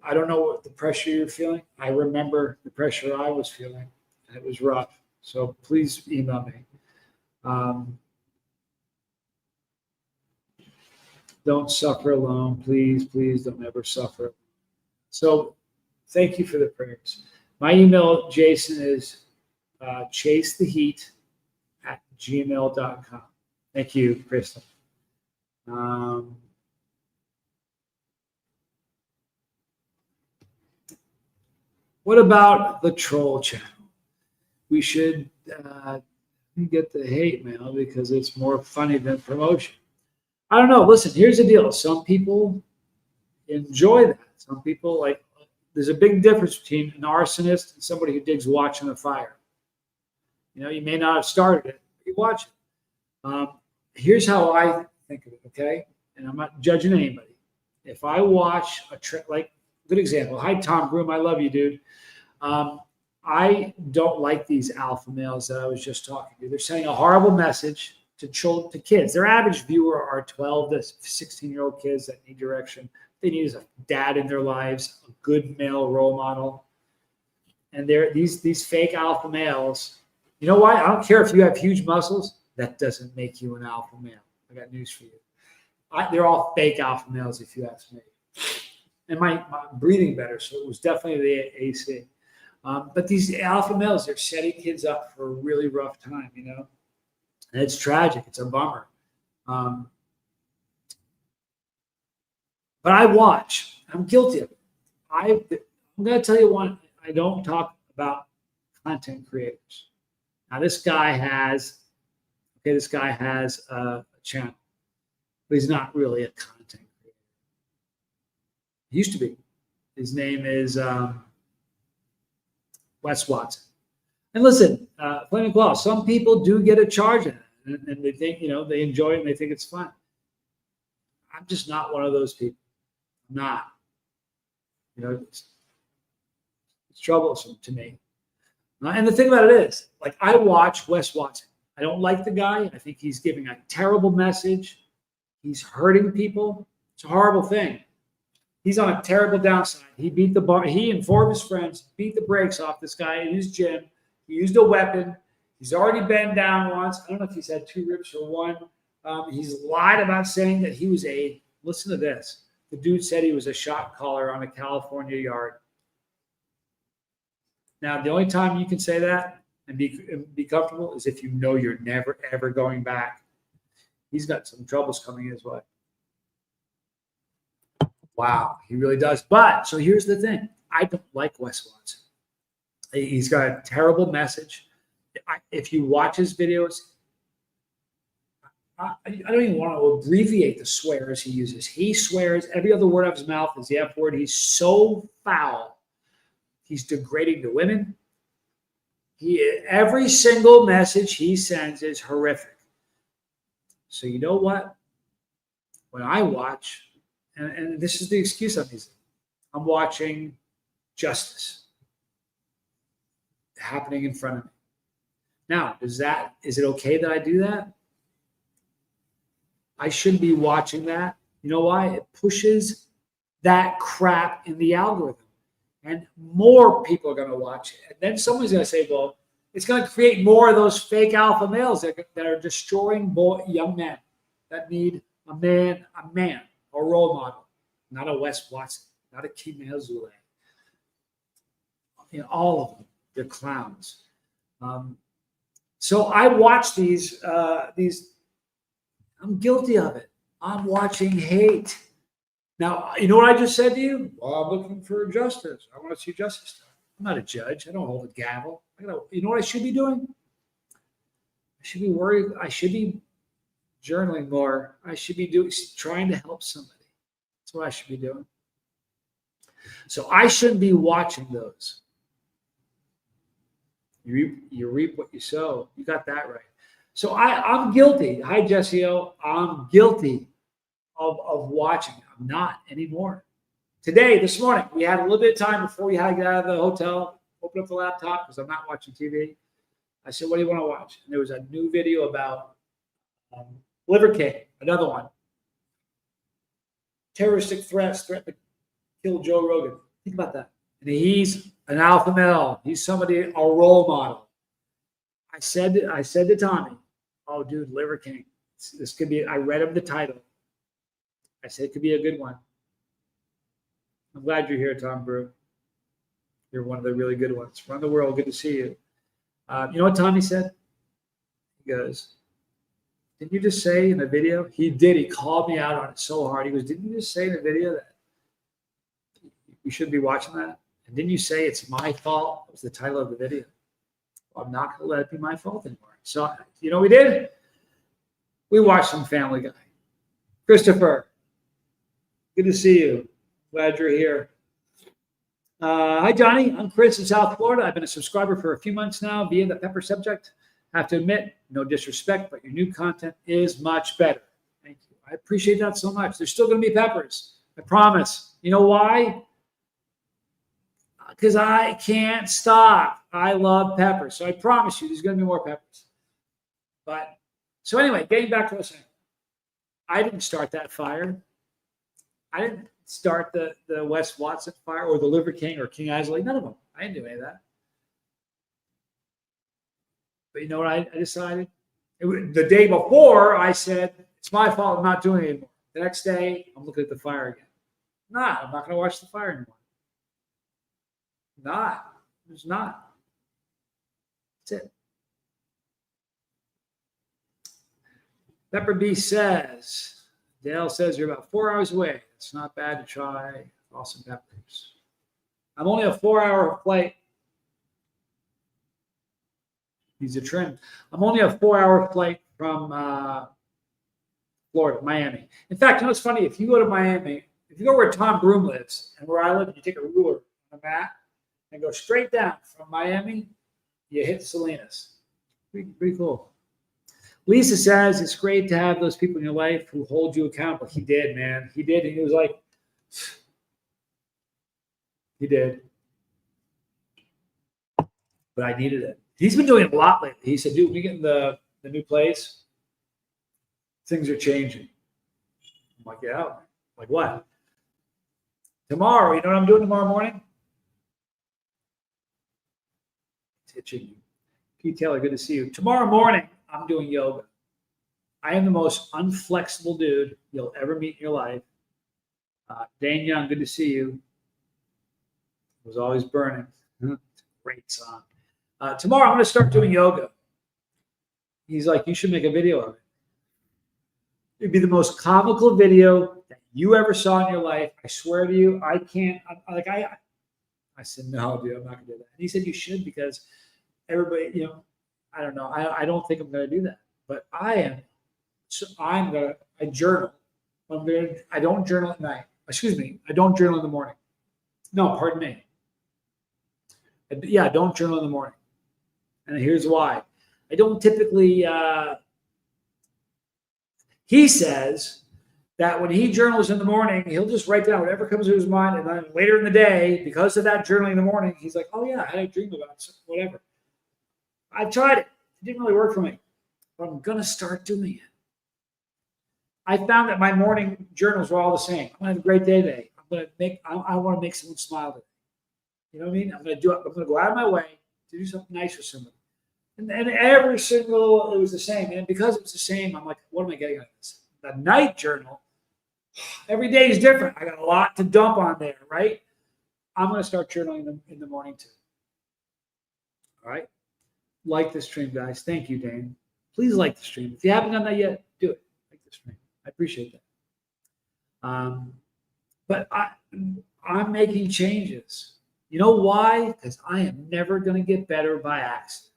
I don't know what the pressure you're feeling. I remember the pressure I was feeling, and it was rough. So please email me. Don't suffer alone. Please, please don't ever suffer. So thank you for the prayers. My email, Jason, is chasetheheat@gmail.com. Thank you, Crystal. What about the troll channel? We should get the hate mail because it's more funny than promotion. I don't know. Listen, here's the deal. Some people enjoy that. Some people like, there's a big difference between an arsonist and somebody who digs watching the fire. You know, you may not have started it, but you watch it. Here's how I think of it, okay? And I'm not judging anybody. If I watch like, good example. Hi, Tom Groom. I love you, dude. I don't like these alpha males that I was just talking to. They're sending a horrible message to kids. Their average viewer are 12 to 16-year-old kids that need direction. They need a dad in their lives, a good male role model. And they're these fake alpha males. You know why? I don't care if you have huge muscles. That doesn't make you an alpha male. I got news for you. They're all fake alpha males, if you ask me. And my breathing better, so it was definitely the AC. But these alpha males, they're setting kids up for a really rough time, you know? And it's tragic. It's a bummer. But I watch. I'm guilty of it. I'm going to tell you one. I don't talk about content creators. Now, this guy has a channel, but he's not really a content creator. He used to be. His name is Wes Watson. And listen, Flaming Claw, some people do get a charge in it, and they think, you know, they enjoy it and they think it's fun. I'm just not one of those people. I'm not. You know, it's troublesome to me. And the thing about it is, like, I watch Wes Watson. I don't like the guy. I think he's giving a terrible message. He's hurting people. It's a horrible thing. He's on a terrible downside. He beat the bar. He and four of his friends beat the brakes off this guy in his gym. He used a weapon. He's already been down once. I don't know if he's had 2 ribs or 1. He's lied about saying that he was listen to this. The dude said he was a shot caller on a California yard. Now, the only time you can say that and be comfortable is if you know you're never, ever going back. He's got some troubles coming his way. Wow, he really does. But, so here's the thing. I don't like Wes Watson. He's got a terrible message. If you watch his videos, I don't even want to abbreviate the swears he uses. He swears. Every other word out of his mouth is the F word. He's so foul. He's degrading to women. Every single message he sends is horrific. So you know what? When I watch, and this is the excuse I'm using, I'm watching justice happening in front of me. Now, is it okay that I do that? I shouldn't be watching that. You know why? It pushes that crap in the algorithm. And more people are going to watch it. And then someone's going to say, well, it's going to create more of those fake alpha males that are destroying young men that need a role model, not a Wes Watson, not a Kim Hazule. You know, all of them, they're clowns. So I watch these. I'm guilty of it. I'm watching hate. Now, you know what I just said to you? Well, I'm looking for justice. I want to see justice. I'm not a judge. I don't hold a gavel. You know what I should be doing? I should be worried. I should be journaling more. I should be trying to help somebody. That's what I should be doing. So I shouldn't be watching those. You reap what you sow. You got that right. So I'm guilty. Hi, Jesse O. I'm guilty of watching. I'm not anymore. Today, this morning, we had a little bit of time before we had to get out of the hotel, open up the laptop because I'm not watching TV. I said, what do you want to watch? And there was a new video about Liver King, another one. Terroristic threat to kill Joe Rogan. Think about that. And he's an alpha male. He's somebody, a role model. I said to Tommy, oh, dude, Liver King. This could be, I read him the title. I said it could be a good one. I'm glad you're here, Tom Brew. You're one of the really good ones. Around the world, good to see you. You know what Tommy said? He goes, didn't you just say in the video? He did. He called me out on it so hard. He goes, didn't you just say in the video that you shouldn't be watching that? And didn't you say it's my fault? That was the title of the video. Well, I'm not going to let it be my fault anymore. So, you know what we did? We watched some Family Guy. Christopher, good to see you. Glad you're here. Hi, Johnny. I'm Chris in South Florida. I've been a subscriber for a few months now via the Pepper subject. I have to admit, no disrespect, but your new content is much better. Thank you. I appreciate that so much. There's still going to be peppers. I promise. You know why? Because I can't stop. I love peppers. So I promise you there's going to be more peppers. But so anyway, getting back to what I was saying. I didn't start that fire. I didn't start the Wes Watson fire or the Liver King or King Isley. None of them. I didn't do any of that. But you know what I decided? The day before, I said, it's my fault. I'm not doing it anymore. The next day, I'm looking at the fire again. I'm not going to watch the fire anymore. There's not. That's it. Pepper B says, Dale says you're about 4 hours away. It's not bad to try awesome peppers. I'm only a 4-hour flight. He's a trend. I'm only a 4-hour flight from Florida, Miami. In fact, you know what's funny? If you go to Miami, if you go where Tom Broom lives and where I live, you take a ruler on a map and go straight down from Miami, you hit Salinas. Pretty cool. Lisa says it's great to have those people in your life who hold you accountable. He did, man. He did. And he was like, he did. But I needed it. He's been doing it a lot lately. He said, dude, when we get in the new place, things are changing. I'm like, yeah. Like what? Tomorrow, you know what I'm doing tomorrow morning? It's itching you. Pete Taylor, good to see you. Tomorrow morning, I'm doing yoga. I am the most unflexible dude you'll ever meet in your life. Dane Young, good to see you. It was always burning. It's a great song. Tomorrow, I'm going to start doing yoga. He's like, you should make a video of it. It'd be the most comical video that you ever saw in your life. I swear to you, I can't. I said, no, dude, I'm not going to do that. And he said, you should, because everybody, you know, I don't know. I don't think I'm going to do that, but I am. So I journal. I don't journal at night. Excuse me. I don't journal in the morning. No, pardon me. I don't journal in the morning. And here's why. I don't typically, he says that when he journals in the morning, he'll just write down whatever comes to his mind. And then later in the day, because of that journaling in the morning, he's like, oh yeah, I had a dream about it, whatever. I've tried it. It didn't really work for me, but I'm going to start doing it. I found that my morning journals were all the same. I'm going to have a great day today. I want to make someone smile today. You know what I mean? I'm going to do it. I'm going to go out of my way to do something nice for somebody. And every single, it was the same. And because it was the same, I'm like, what am I getting out of this? The night journal, every day is different. I got a lot to dump on there, right? I'm going to start journaling in the morning too. All right? Like the stream, guys. Thank you, Dane. Please like the stream. If you haven't done that yet, do it. Like the stream. I appreciate that. But I'm making changes. You know why? Because I am never going to get better by accident.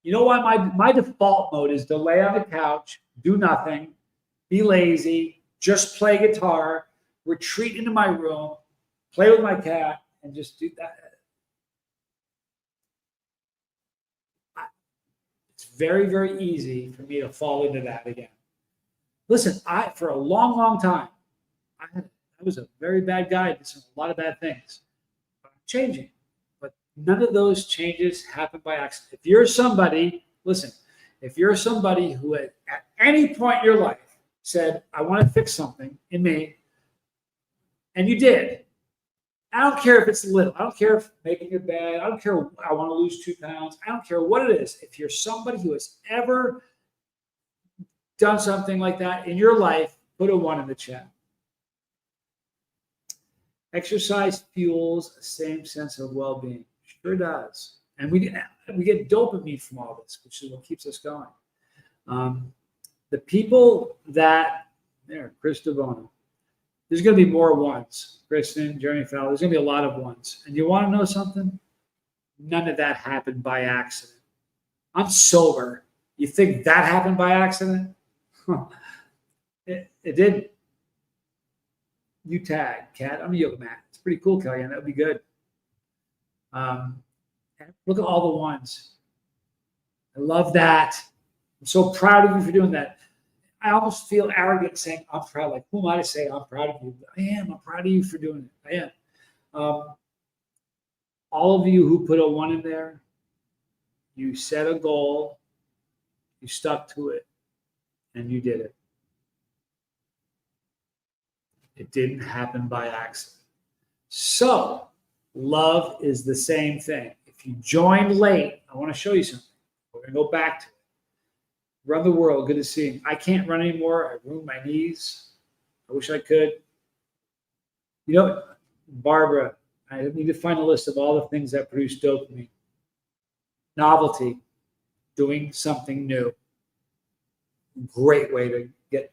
You know why? My default mode is to lay on the couch, do nothing, be lazy, just play guitar, retreat into my room, play with my cat, and just do that. It's very, very easy for me to fall into that again. Listen, for a long, long time, I was a very bad guy. I did a lot of bad things. But I'm changing. But none of those changes happen by accident. If you're somebody, listen, if you're somebody who at any point in your life said, I want to fix something in me, and you did, I don't care if it's little. I don't care if making your bed. I don't care. I want to lose 2 pounds. I don't care what it is. If you're somebody who has ever done something like that in your life, put a 1 in the chat. Exercise fuels the same sense of well-being. Sure does. And we get dopamine from all this, which is what keeps us going. The people that, Chris DeVono, there's going to be more 1s. Kristen, Jeremy Fowler, there's going to be a lot of 1s. And you want to know something? None of that happened by accident. I'm sober. You think that happened by accident? It didn't. You tag, Cat, on the yoga mat. It's pretty cool, Kellyanne. That would be good. Look at all the 1s. I love that. I'm so proud of you for doing that. I almost feel arrogant saying I'm proud. Like, who am I to say I'm proud of you? I am. I'm proud of you for doing it. I am. All of you who put a 1 in there, you set a goal, you stuck to it, and you did it. It didn't happen by accident. So, love is the same thing. If you joined late, I want to show you something. We're going to go back to it. Run the world. Good to see you. I can't run anymore. I ruined my knees. I wish I could. You know, Barbara, I need to find a list of all the things that produce dopamine. Novelty, doing something new. Great way to get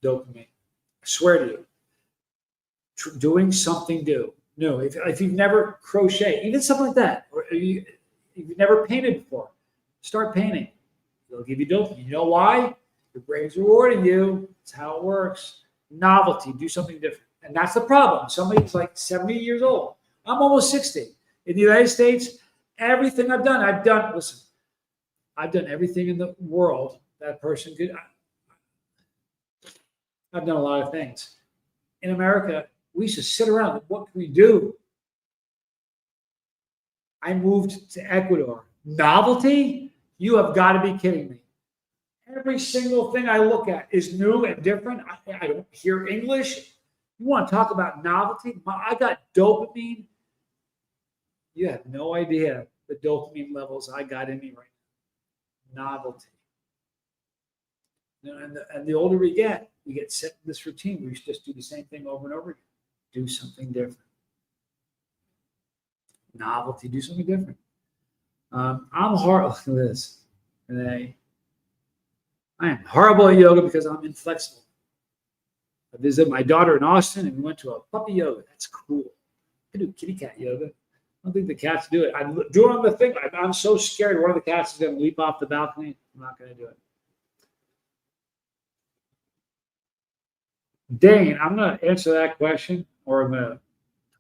dopamine. I swear to you. Doing something new. If you've never crocheted, even something like that, or if you've never painted before, start painting. It'll give you dopamine. You know why? Your brain's rewarding you. It's how it works. Novelty, do something different. And that's the problem. Somebody's like 70 years old. I'm almost 60. In the United States, everything I've done everything in the world that a person could. I've done a lot of things. In America, we used to sit around. What can we do? I moved to Ecuador. Novelty? You have got to be kidding me. Every single thing I look at is new and different. I don't hear English. You want to talk about novelty? I got dopamine. You have no idea the dopamine levels I got in me right now. Novelty. And the older we get set in this routine. We just do the same thing over and over again. Do something different. Novelty, do something different. I'm horrible. Look at this. Today, I am horrible at yoga because I'm inflexible. I visited my daughter in Austin and we went to a puppy yoga. That's cool. I do kitty cat yoga. I don't think the cats do it. I do it on the thing. I'm so scared one of the cats is going to leap off the balcony. I'm not going to do it. Dane, I'm going to answer that question, or I'm going to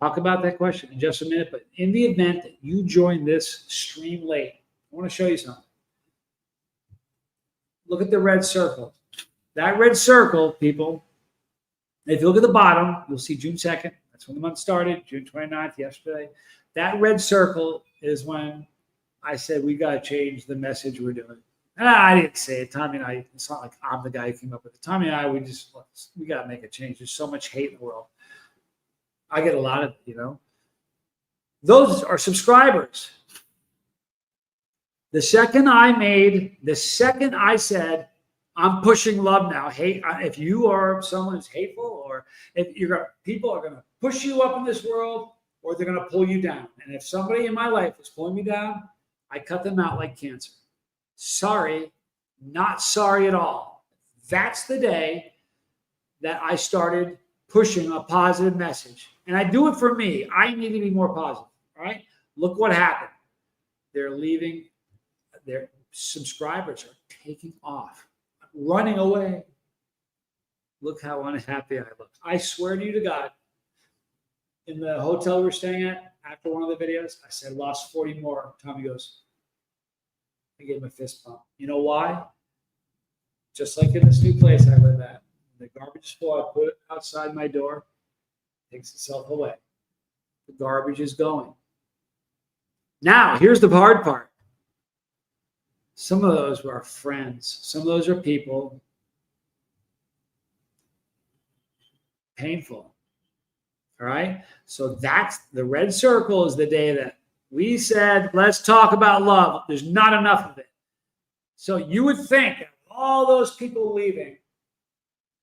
talk about that question in just a minute. But in the event that you join this stream late, I want to show you something. Look at the red circle. That red circle, people, if you look at the bottom, you'll see June 2nd. That's when the month started, June 29th, yesterday. That red circle is when I said we got to change the message we're doing. And I didn't say it. Tommy and I, it's not like I'm the guy who came up with it. Tommy and I, we got to make a change. There's so much hate in the world. I get a lot of it, Those are subscribers. The second I said, I'm pushing love now. Hate. If you are someone who's hateful, or if people are going to push you up in this world, or they're going to pull you down. And if somebody in my life is pulling me down, I cut them out like cancer. Sorry, not sorry at all. That's the day that I started pushing a positive message. And I do it for me. I need to be more positive. All right. Look what happened. They're leaving. Their subscribers are taking off, running away. Look how unhappy I look. I swear to you to God, in the hotel we were staying at, after one of the videos, I said, lost 40 more. Tommy goes, I gave him a fist bump. You know why? Just like in this new place I live at, the garbage is full, I put it outside my door, takes itself away. The garbage is going. Now, here's the hard part. Some of those were our friends. Some of those are people. Painful. All right? So that's the red circle is the day that we said, let's talk about love. There's not enough of it. So you would think that all those people leaving,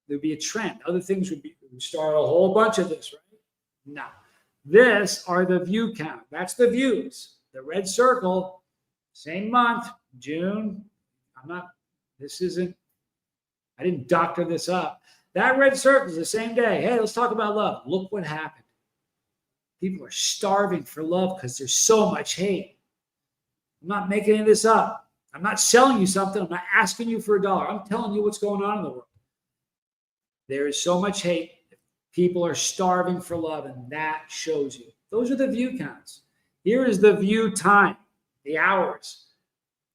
there'd be a trend. Other things would start a whole bunch of this, right? No. This are the view count. That's the views. The red circle, same month, June. I didn't doctor this up. That red circle is the same day. Hey, let's talk about love. Look what happened. People are starving for love because there's so much hate. I'm not making any of this up. I'm not selling you something. I'm not asking you for $1. I'm telling you what's going on in the world. There is so much hate. People are starving for love, and that shows you. Those are the view counts. Here is the view time, the hours.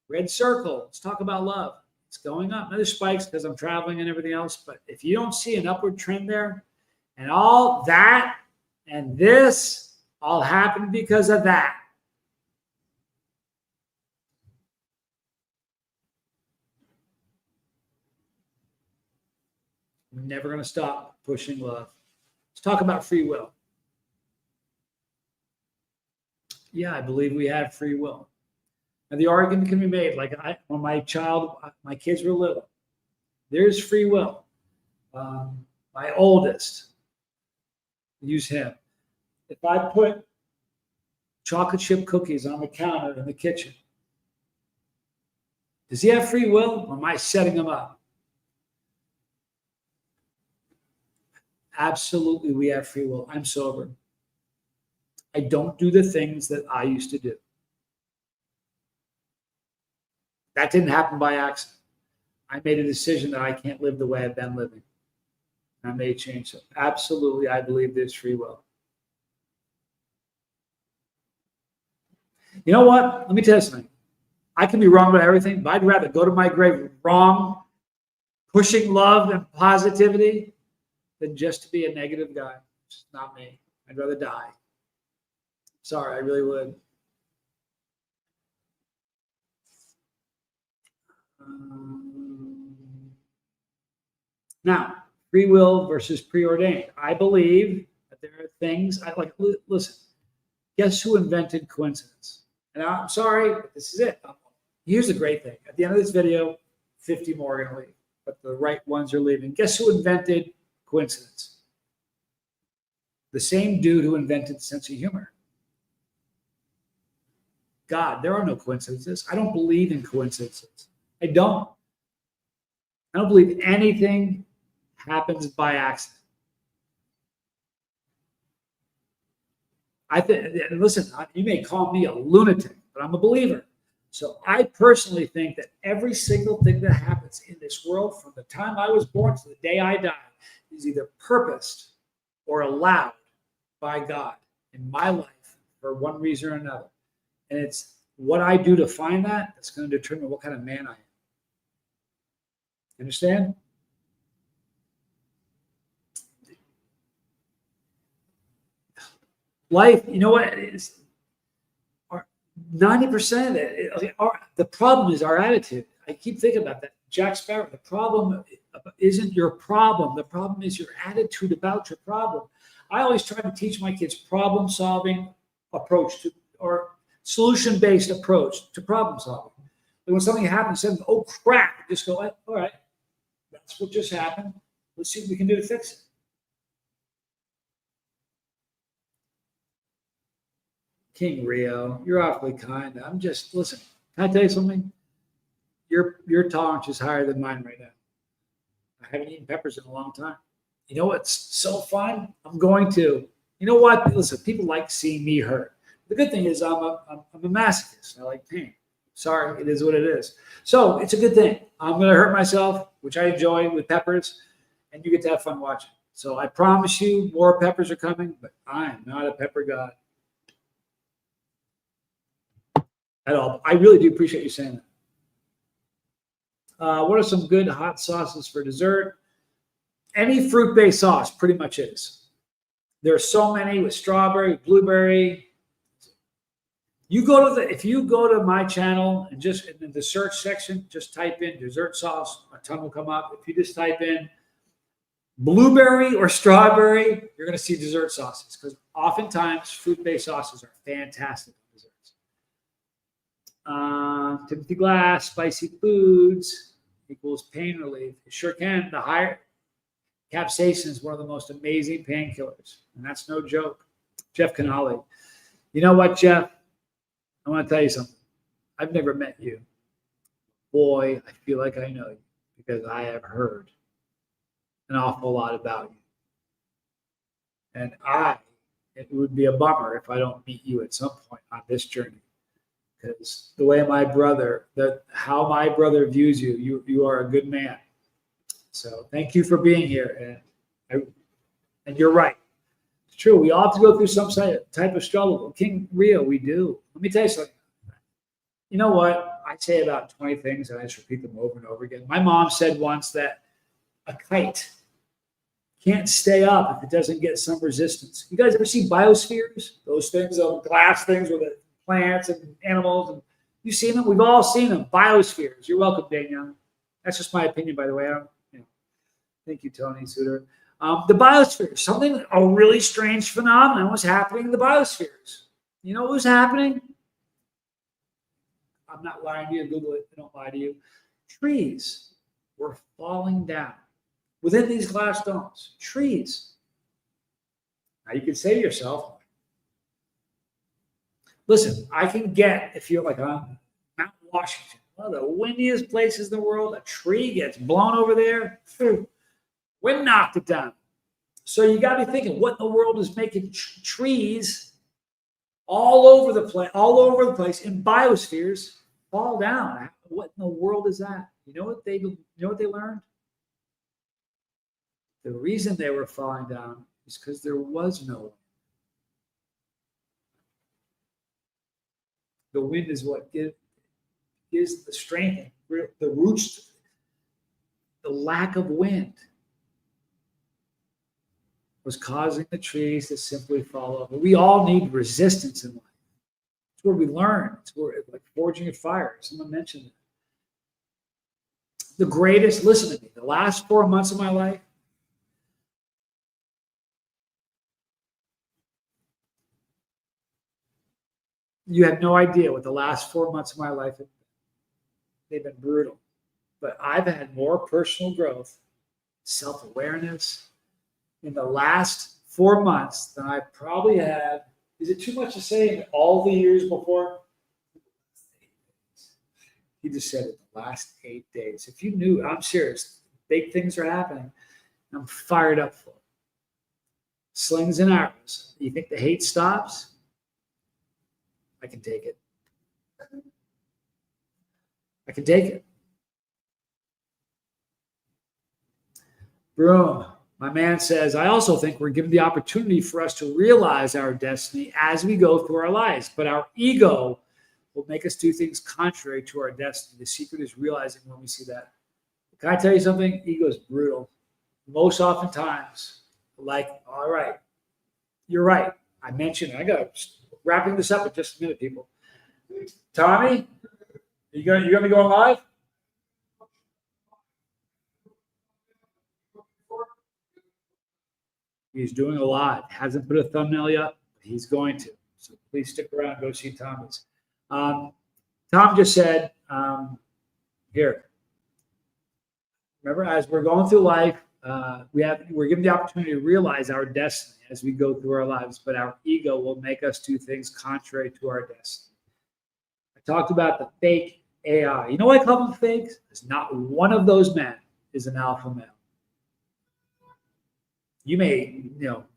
Red circle. Let's talk about love. It's going up. Now, there's spikes because I'm traveling and everything else. But if you don't see an upward trend there, and all that and this all happened because of that. I'm never going to stop pushing love. Let's talk about free will. Yeah, I believe we have free will. And the argument can be made, like when my kids were little, there's free will. My oldest, use him. If I put chocolate chip cookies on the counter in the kitchen, does he have free will, or am I setting him up? Absolutely, we have free will. I'm sober. I don't do the things that I used to do. That didn't happen by accident. I made a decision that I can't live the way I've been living. I may change. So absolutely, I believe there's free will. You know what? Let me tell you something. I can be wrong about everything, but I'd rather go to my grave wrong, pushing love and positivity, than just to be a negative guy. It's just not me. I'd rather die. Sorry, I really would. Now, free will versus preordained. I believe that there are things, listen, guess who invented coincidence? And I'm sorry, but this is it. Here's the great thing. At the end of this video, 50 more are going to leave, but the right ones are leaving. Guess who invented coincidence? The same dude who invented sense of humor. God, there are no coincidences. I don't believe in coincidences. I don't believe anything happens by accident. Listen, you may call me a lunatic, but I'm a believer. So I personally think that every single thing that happens in this world from the time I was born to the day I die is either purposed or allowed by God in my life for one reason or another. And it's what I do to find that that's going to determine what kind of man I am. Understand? Life, you know what? It's 90% of it. The problem is our attitude. I keep thinking about that. Jack Sparrow, the problem isn't your problem. The problem is your attitude about your problem. I always try to teach my kids problem-solving approach to, or solution-based approach to problem solving. And when something happens, instead of, oh crap, just go, all right, that's what just happened. Let's see what we can do to fix it. King Rio, you're awfully kind. I'm just, listen, can I tell you something? Your tolerance is higher than mine right now. I haven't eaten peppers in a long time. You know what's so fun? I'm going to, you know what? Listen, people like seeing me hurt. The good thing is I'm a masochist. I like pain. Sorry, it is what it is. So it's a good thing. I'm going to hurt myself, which I enjoy with peppers. and you get to have fun watching. So I promise you more peppers are coming, but I am not a pepper god at all. I really do appreciate you saying that. What are some good hot sauces for dessert? Any fruit-based sauce pretty much is. There are so many with strawberry, blueberry. If you go to my channel and just in the search section, just type in dessert sauce, a ton will come up. If you just type in blueberry or strawberry, you're going to see dessert sauces because oftentimes fruit-based sauces are fantastic on desserts. Timothy Glass, spicy foods equals pain relief. It sure can. The higher capsaicin is one of the most amazing painkillers, and that's no joke. Jeff Canali. You know what, Jeff? I want to tell you something. I've never met you. Boy, I feel like I know you because I have heard an awful lot about you. And it would be a bummer if I don't meet you at some point on this journey. Because the way how my brother views you, you are a good man. So thank you for being here. And you're right. It's true. We all have to go through some type of struggle. King Rio, we do. Let me tell you something. You know what? I say about 20 things and I just repeat them over and over again. My mom said once that a kite can't stay up if it doesn't get some resistance. You guys ever see biospheres? Those things, those glass things with the plants and animals. And you've seen them? We've all seen them. Biospheres. You're welcome, Danielle. That's just my opinion, by the way. Thank you, Tony Suter. The biosphere, a really strange phenomenon was happening in the biospheres. You know what was happening? I'm not lying to you. Google it. I don't lie to you. Trees were falling down within these glass domes. Trees. Now you can say to yourself, listen, I can get, if you're like on Mount Washington, one of the windiest places in the world, a tree gets blown over there. Wind knocked it down. So you got to be thinking, what in the world is making trees all over the place in biospheres fall down? What in the world is that? You know what they learned? The reason they were falling down is because there was no wind. The wind is what gives the strength, the roots, the lack of wind was causing the trees to simply fall over. We all need resistance in life. It's where we learn. It's where, like forging a fire. Someone mentioned it. Listen to me, the last 4 months of my life, you have no idea what the last 4 months of my life have been. They've been brutal. But I've had more personal growth, self-awareness, in the last 4 months than I probably had. Is it too much to say in all the years before? He just said it, the last 8 days. If you knew, I'm serious, big things are happening. I'm fired up for it. Slings and arrows. You think the hate stops? I can take it. I can take it. Broom. My man says, I also think we're given the opportunity for us to realize our destiny as we go through our lives, but our ego will make us do things contrary to our destiny. The secret is realizing when we see that. Can I tell you something? Ego is brutal. Most oftentimes, all right, you're right. I mentioned, I got wrapping this up in just a minute, people. Tommy, you gonna be going live? He's doing a lot. Hasn't put a thumbnail yet, but he's going to. So please stick around. Go see Tommy's. Tom just said, here. Remember, as we're going through life, we're given the opportunity to realize our destiny as we go through our lives, but our ego will make us do things contrary to our destiny. I talked about the fake AI. You know why I call them fakes? Because not one of those men is an alpha male. You may,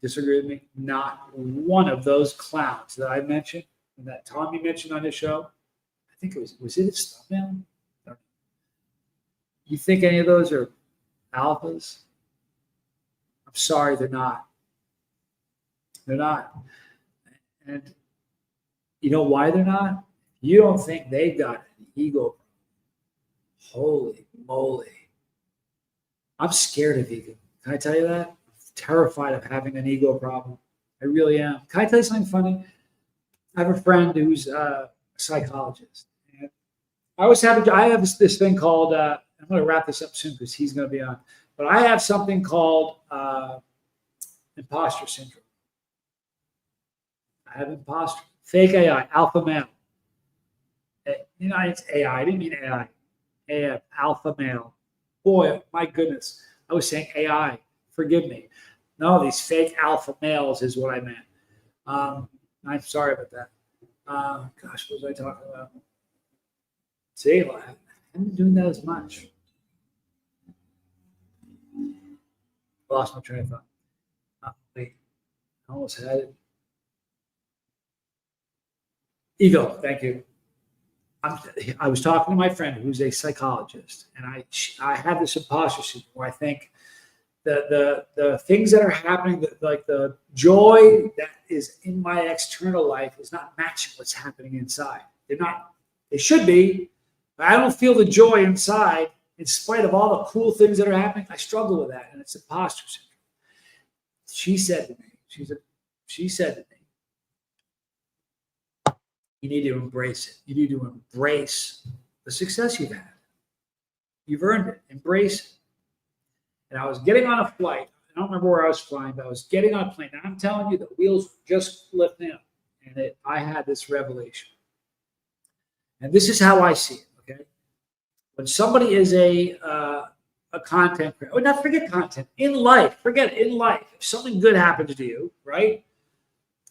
disagree with me. Not one of those clowns that I mentioned and that Tommy mentioned on his show. I think it was it his thumbnail? You think any of those are alphas? sorry, they're not. They're not. And you know why they're not? You don't think they've got an ego. Holy moly. I'm scared of ego. Can I tell you that? I'm terrified of having an ego problem. I really am. Can I tell you something funny? I have a friend who's a psychologist. And I have this thing called, I'm going to wrap this up soon because he's going to be on, but I have something called imposter syndrome. I have imposter, fake AI, alpha male. You know, it's AI. I didn't mean AI. AI, alpha male. Boy, my goodness. I was saying AI. Forgive me. No, these fake alpha males is what I meant. I'm sorry about that. Gosh, what was I talking about? See, I haven't been doing that as much. Lost my train of thought. Wait, I almost had it. Ego, thank you. I was talking to my friend who's a psychologist, and I have this imposter syndrome where I think the things that are happening, like the joy that is in my external life is not matching what's happening inside. They're not. They should be, but I don't feel the joy inside in spite of all the cool things that are happening. I struggle with that, and it's imposter syndrome. She said to me, she said to me, you need to embrace it. You need to embrace the success you've had. You've earned it. Embrace it. And I was getting on a flight. I don't remember where I was flying, but I was getting on a plane. And I'm telling you, the wheels were just lifting up. And I had this revelation. And this is how I see it, okay? When somebody is a content creator, or not forget content, in life, forget it, in life. If something good happens to you, right?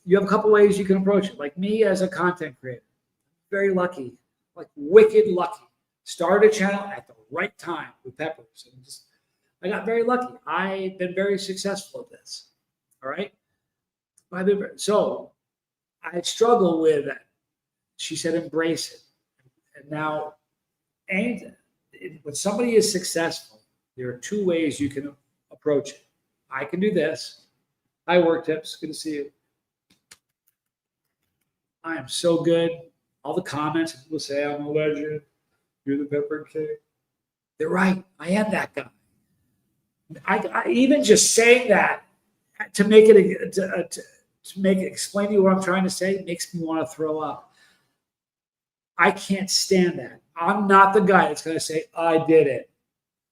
You have a couple ways you can approach it. Like me as a content creator, very lucky, like wicked lucky. Started a channel at the right time with Peppers. And I got very lucky. I've been very successful at this. All right. So I struggle with that. She said, embrace it. And now, when somebody is successful, there are two ways you can approach it. I can do this. Hi, Work Tips. Good to see you. I am so good. All the comments, people say I'm a legend. You're the Pepper King. They're right. I am that guy. I even just saying that to make it explain to you what I'm trying to say makes me want to throw up. I can't stand that. I'm not the guy that's going to say I did it,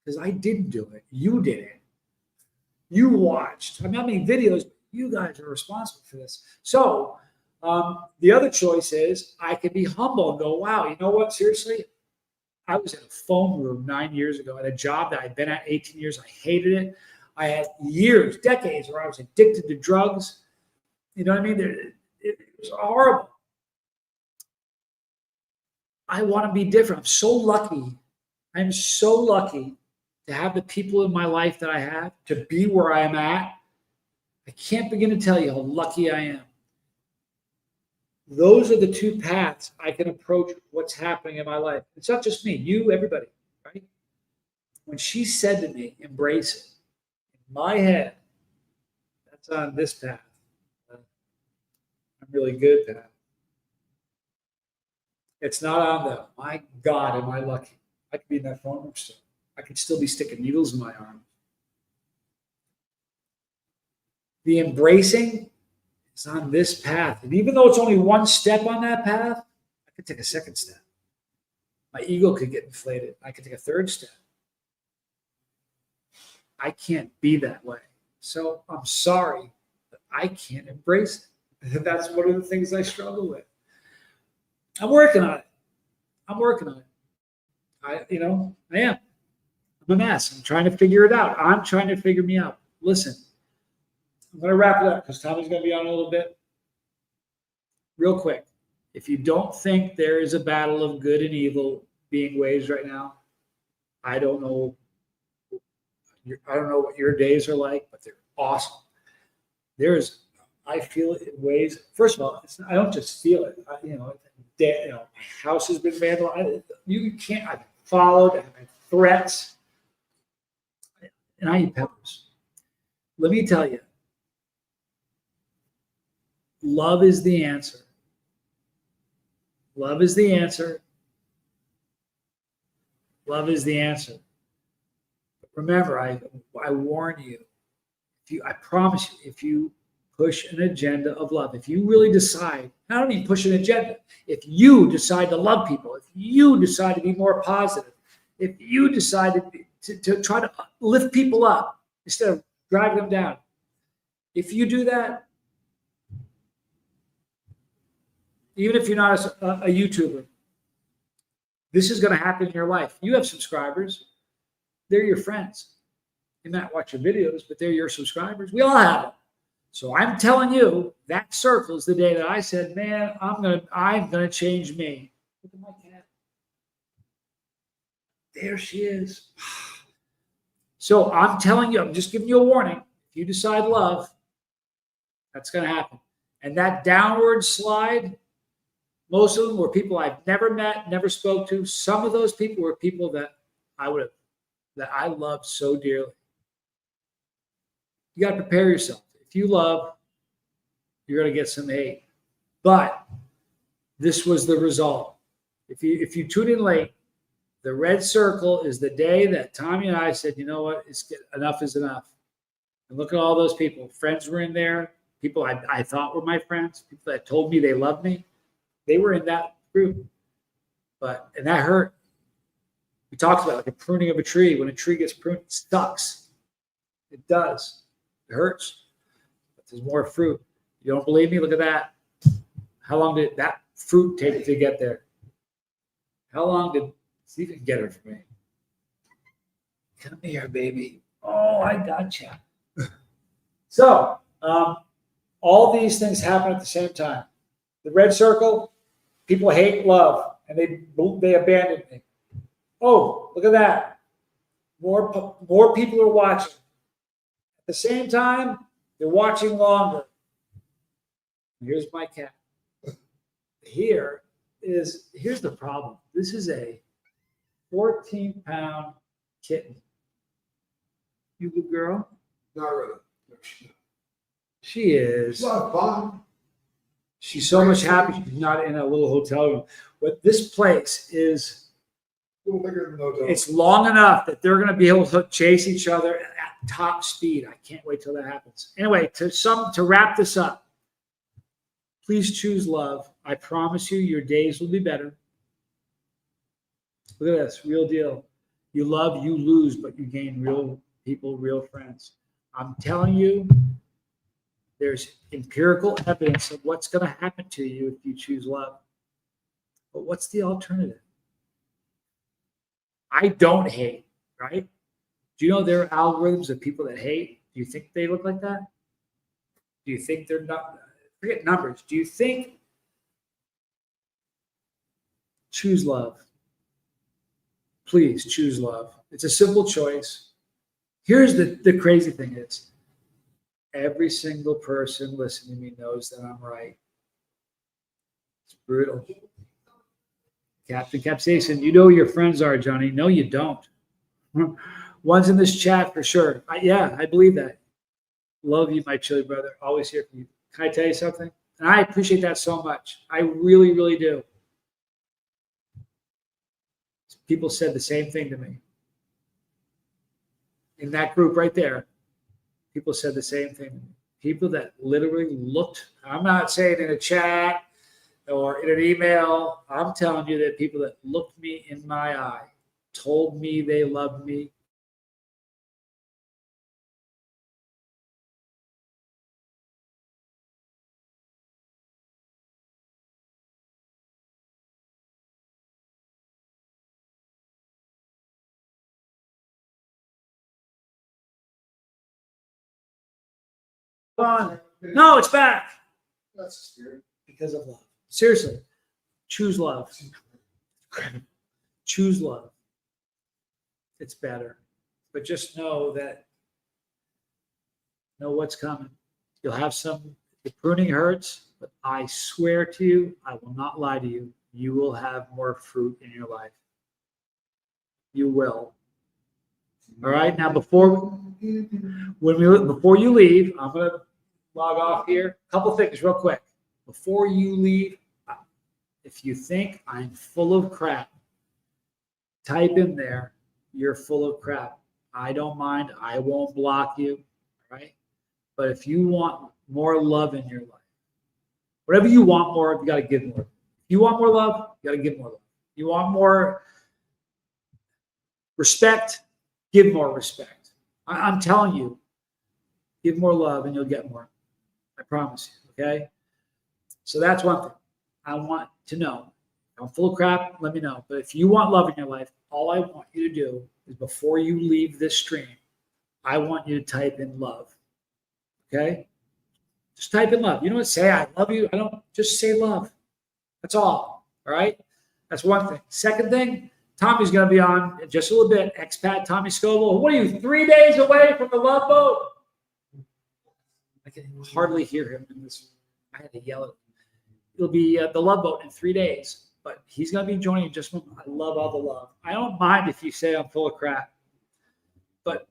because I didn't do it. You did it. You watched. I mean, how many videos? You guys are responsible for this. So the other choice is I could be humble and go, wow, you know what? Seriously, I was in a phone room 9 years ago at a job that I'd been at 18 years. I hated it. I had years, decades where I was addicted to drugs. You know what I mean? It was horrible. I want to be different. I'm so lucky. I'm so lucky to have the people in my life that I have, to be where I am at. I can't begin to tell you how lucky I am. Those are the two paths I can approach what's happening in my life. It's not just me, you, everybody, right? When she said to me, embrace it, in my head, that's on this path. I'm really good path. It's not on the, my God, am I lucky? I could be in that phone room still. I could still be sticking needles in my arm. The embracing is on this path. And even though it's only one step on that path, I could take a second step. My ego could get inflated. I could take a third step. I can't be that way. So I'm sorry, but I can't embrace it. That's one of the things I struggle with. I'm working on it. I'm working on it. I am. I'm a mess. I'm trying to figure it out. I'm trying to figure me out. Listen, I'm going to wrap it up because Tommy's going to be on a little bit. Real quick, if you don't think there is a battle of good and evil being waged right now, I don't know. I don't know what your days are like, but they're awesome. I feel it in ways. First of all, I don't just feel it. My house has been vandalized. You can't. I've been followed. I've had threats, and I eat peppers. let me tell you, love is the answer. Love is the answer. Love is the answer. Remember, I warn you. I promise you, if you push an agenda of love, if you really decide, I don't mean push an agenda. If you decide to love people, if you decide to be more positive, if you decide to try to lift people up instead of dragging them down, if you do that, even if you're not a YouTuber, this is going to happen in your life. You have subscribers. They're your friends. You might watch your videos, but they're your subscribers. We all have them. So I'm telling you, that circle is the day that I said, man, I'm gonna change me. Look at my cat. There she is. So I'm telling you, I'm just giving you a warning. If you decide love, that's gonna happen. And that downward slide, most of them were people I've never met, never spoke to. Some of those people were people that I loved so dearly. You got to prepare yourself. If you love, you're going to get some hate. But this was the result. If you tune in late, the red circle is the day that Tommy and I said, you know what, enough is enough. And look at all those people. Friends were in there. People I thought were my friends. People that told me they loved me. They were in that group. And that hurt. We talked about like a pruning of a tree. When a tree gets pruned, it sucks. It does. It hurts. But there's more fruit. You don't believe me? Look at that. How long did that fruit take to get there? How long did Stephen get her for me? Come here, baby. Oh, I gotcha. So, all these things happen at the same time. The red circle, people hate love, and they abandon me. Oh, look at that. More people are watching. At the same time, they're watching longer. Here's my cat. Here's the problem. This is a 14-pound kitten. You good girl? Not really. She is. It's not fun. She's so much happy she's not in a little hotel room. But this place is, A little bigger than those. it's long enough that they're going to be able to chase each other at top speed. I can't wait till that happens. Anyway, to wrap this up, please choose love. I promise you, your days will be better. Look at this, real deal. You love, you lose, but you gain real people, real friends. I'm telling you, there's empirical evidence of what's going to happen to you if you choose love. But what's the alternative? I don't hate, right? Do you know there are algorithms of people that hate? Do you think they look like that? Do you think they're not? Forget numbers. Do you think? Choose love. Please choose love. It's a simple choice. Here's the crazy thing is, every single person listening to me knows that I'm right. It's brutal. Captain Capsaicin, you know who your friends are, Johnny. No, you don't. One's in this chat for sure. I believe that. Love you, my chili brother. Always here for you. Can I tell you something? And I appreciate that so much. I really, really do. People said the same thing to me. In that group right there, people said the same thing. People that literally looked, I'm not saying in a chat or in an email, I'm telling you that people that looked me in my eye, told me they loved me. No, it's back. That's scary. Because of love. Seriously, choose love. Choose love. It's better. But just know what's coming. You'll have the pruning hurts, but I swear to you, I will not lie to you. You will have more fruit in your life. You will. All right. Now, before you leave, I'm going to log off here. A couple things real quick. Before you leave, if you think I'm full of crap, type in there, you're full of crap. I don't mind. I won't block you. All right. But if you want more love in your life, whatever you want more of, you got to give more. If you want more love, you got to give more love. You want more respect, give more respect. I'm telling you, give more love and you'll get more. I promise you, okay? So that's one thing I want to know. If I'm full of crap, let me know. But if you want love in your life, all I want you to do is before you leave this stream, I want you to type in love, okay? Just type in love. You don't say I love you. I don't, just say love. That's all right? That's one thing. Second thing, Tommy's going to be on in just a little bit. Expat Tommy Scoble. What are you, 3 days away from the Love Boat? I can hardly hear him in this. I had to yell at him. It'll be the Love Boat in 3 days, but he's going to be joining just when I love all the love. I don't mind if you say I'm full of crap, but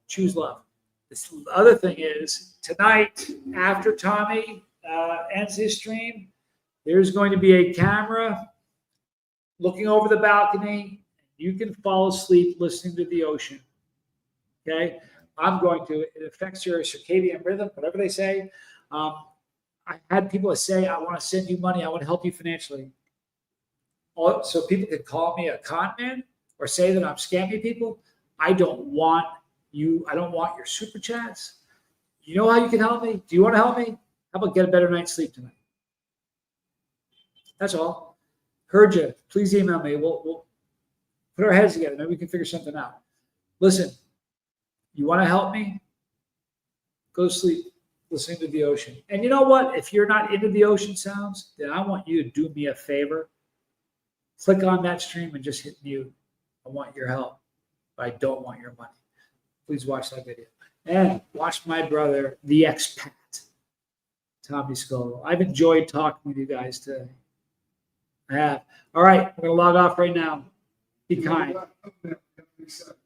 choose love. This other thing is tonight, after Tommy ends his stream, there's going to be a camera looking over the balcony. You can fall asleep listening to the ocean. Okay? I'm going to. It affects your circadian rhythm, whatever they say. I had people that say, I want to send you money. I want to help you financially. So people can call me a con man or say that I'm scamming people. I don't want you. I don't want your super chats. You know how you can help me? Do you want to help me? How about get a better night's sleep tonight? That's all. Heard you. Please email me. We'll put our heads together. Maybe we can figure something out. Listen, you want to help me? Go to sleep listening to the ocean. And you know what? If you're not into the ocean sounds, then I want you to do me a favor. Click on that stream and just hit mute. I want your help, but I don't want your money. Please watch that video. And watch my brother, the expat, Tommy Scoble. I've enjoyed talking with you guys today. I have. All right, we're going to log off right now. Be kind.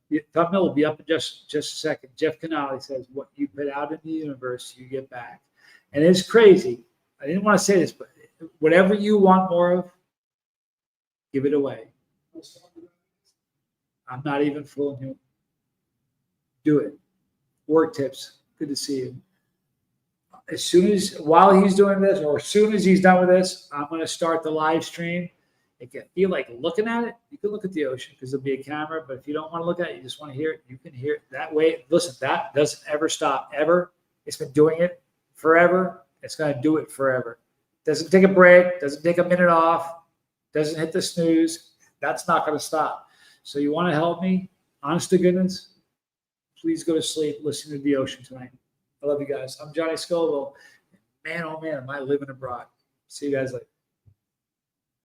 The thumbnail will be up in just a second. Jeff Canali says, what you put out in the universe, you get back. And it's crazy. I didn't want to say this, but whatever you want more of, give it away. I'm not even fooling you. Do it. Work tips. Good to see you. While he's doing this, or as soon as he's done with this, I'm going to start the live stream. If you feel like looking at it, you can look at the ocean because there'll be a camera. But if you don't want to look at it, you just want to hear it, you can hear it that way. Listen, that doesn't ever stop, ever. It's been doing it forever. It's going to do it forever. Doesn't take a break. Doesn't take a minute off. Doesn't hit the snooze. That's not going to stop. So you want to help me? Honest to goodness, please go to sleep listening to the ocean tonight. I love you guys. I'm Johnny Scoville. Man, oh man, am I living abroad. See you guys later.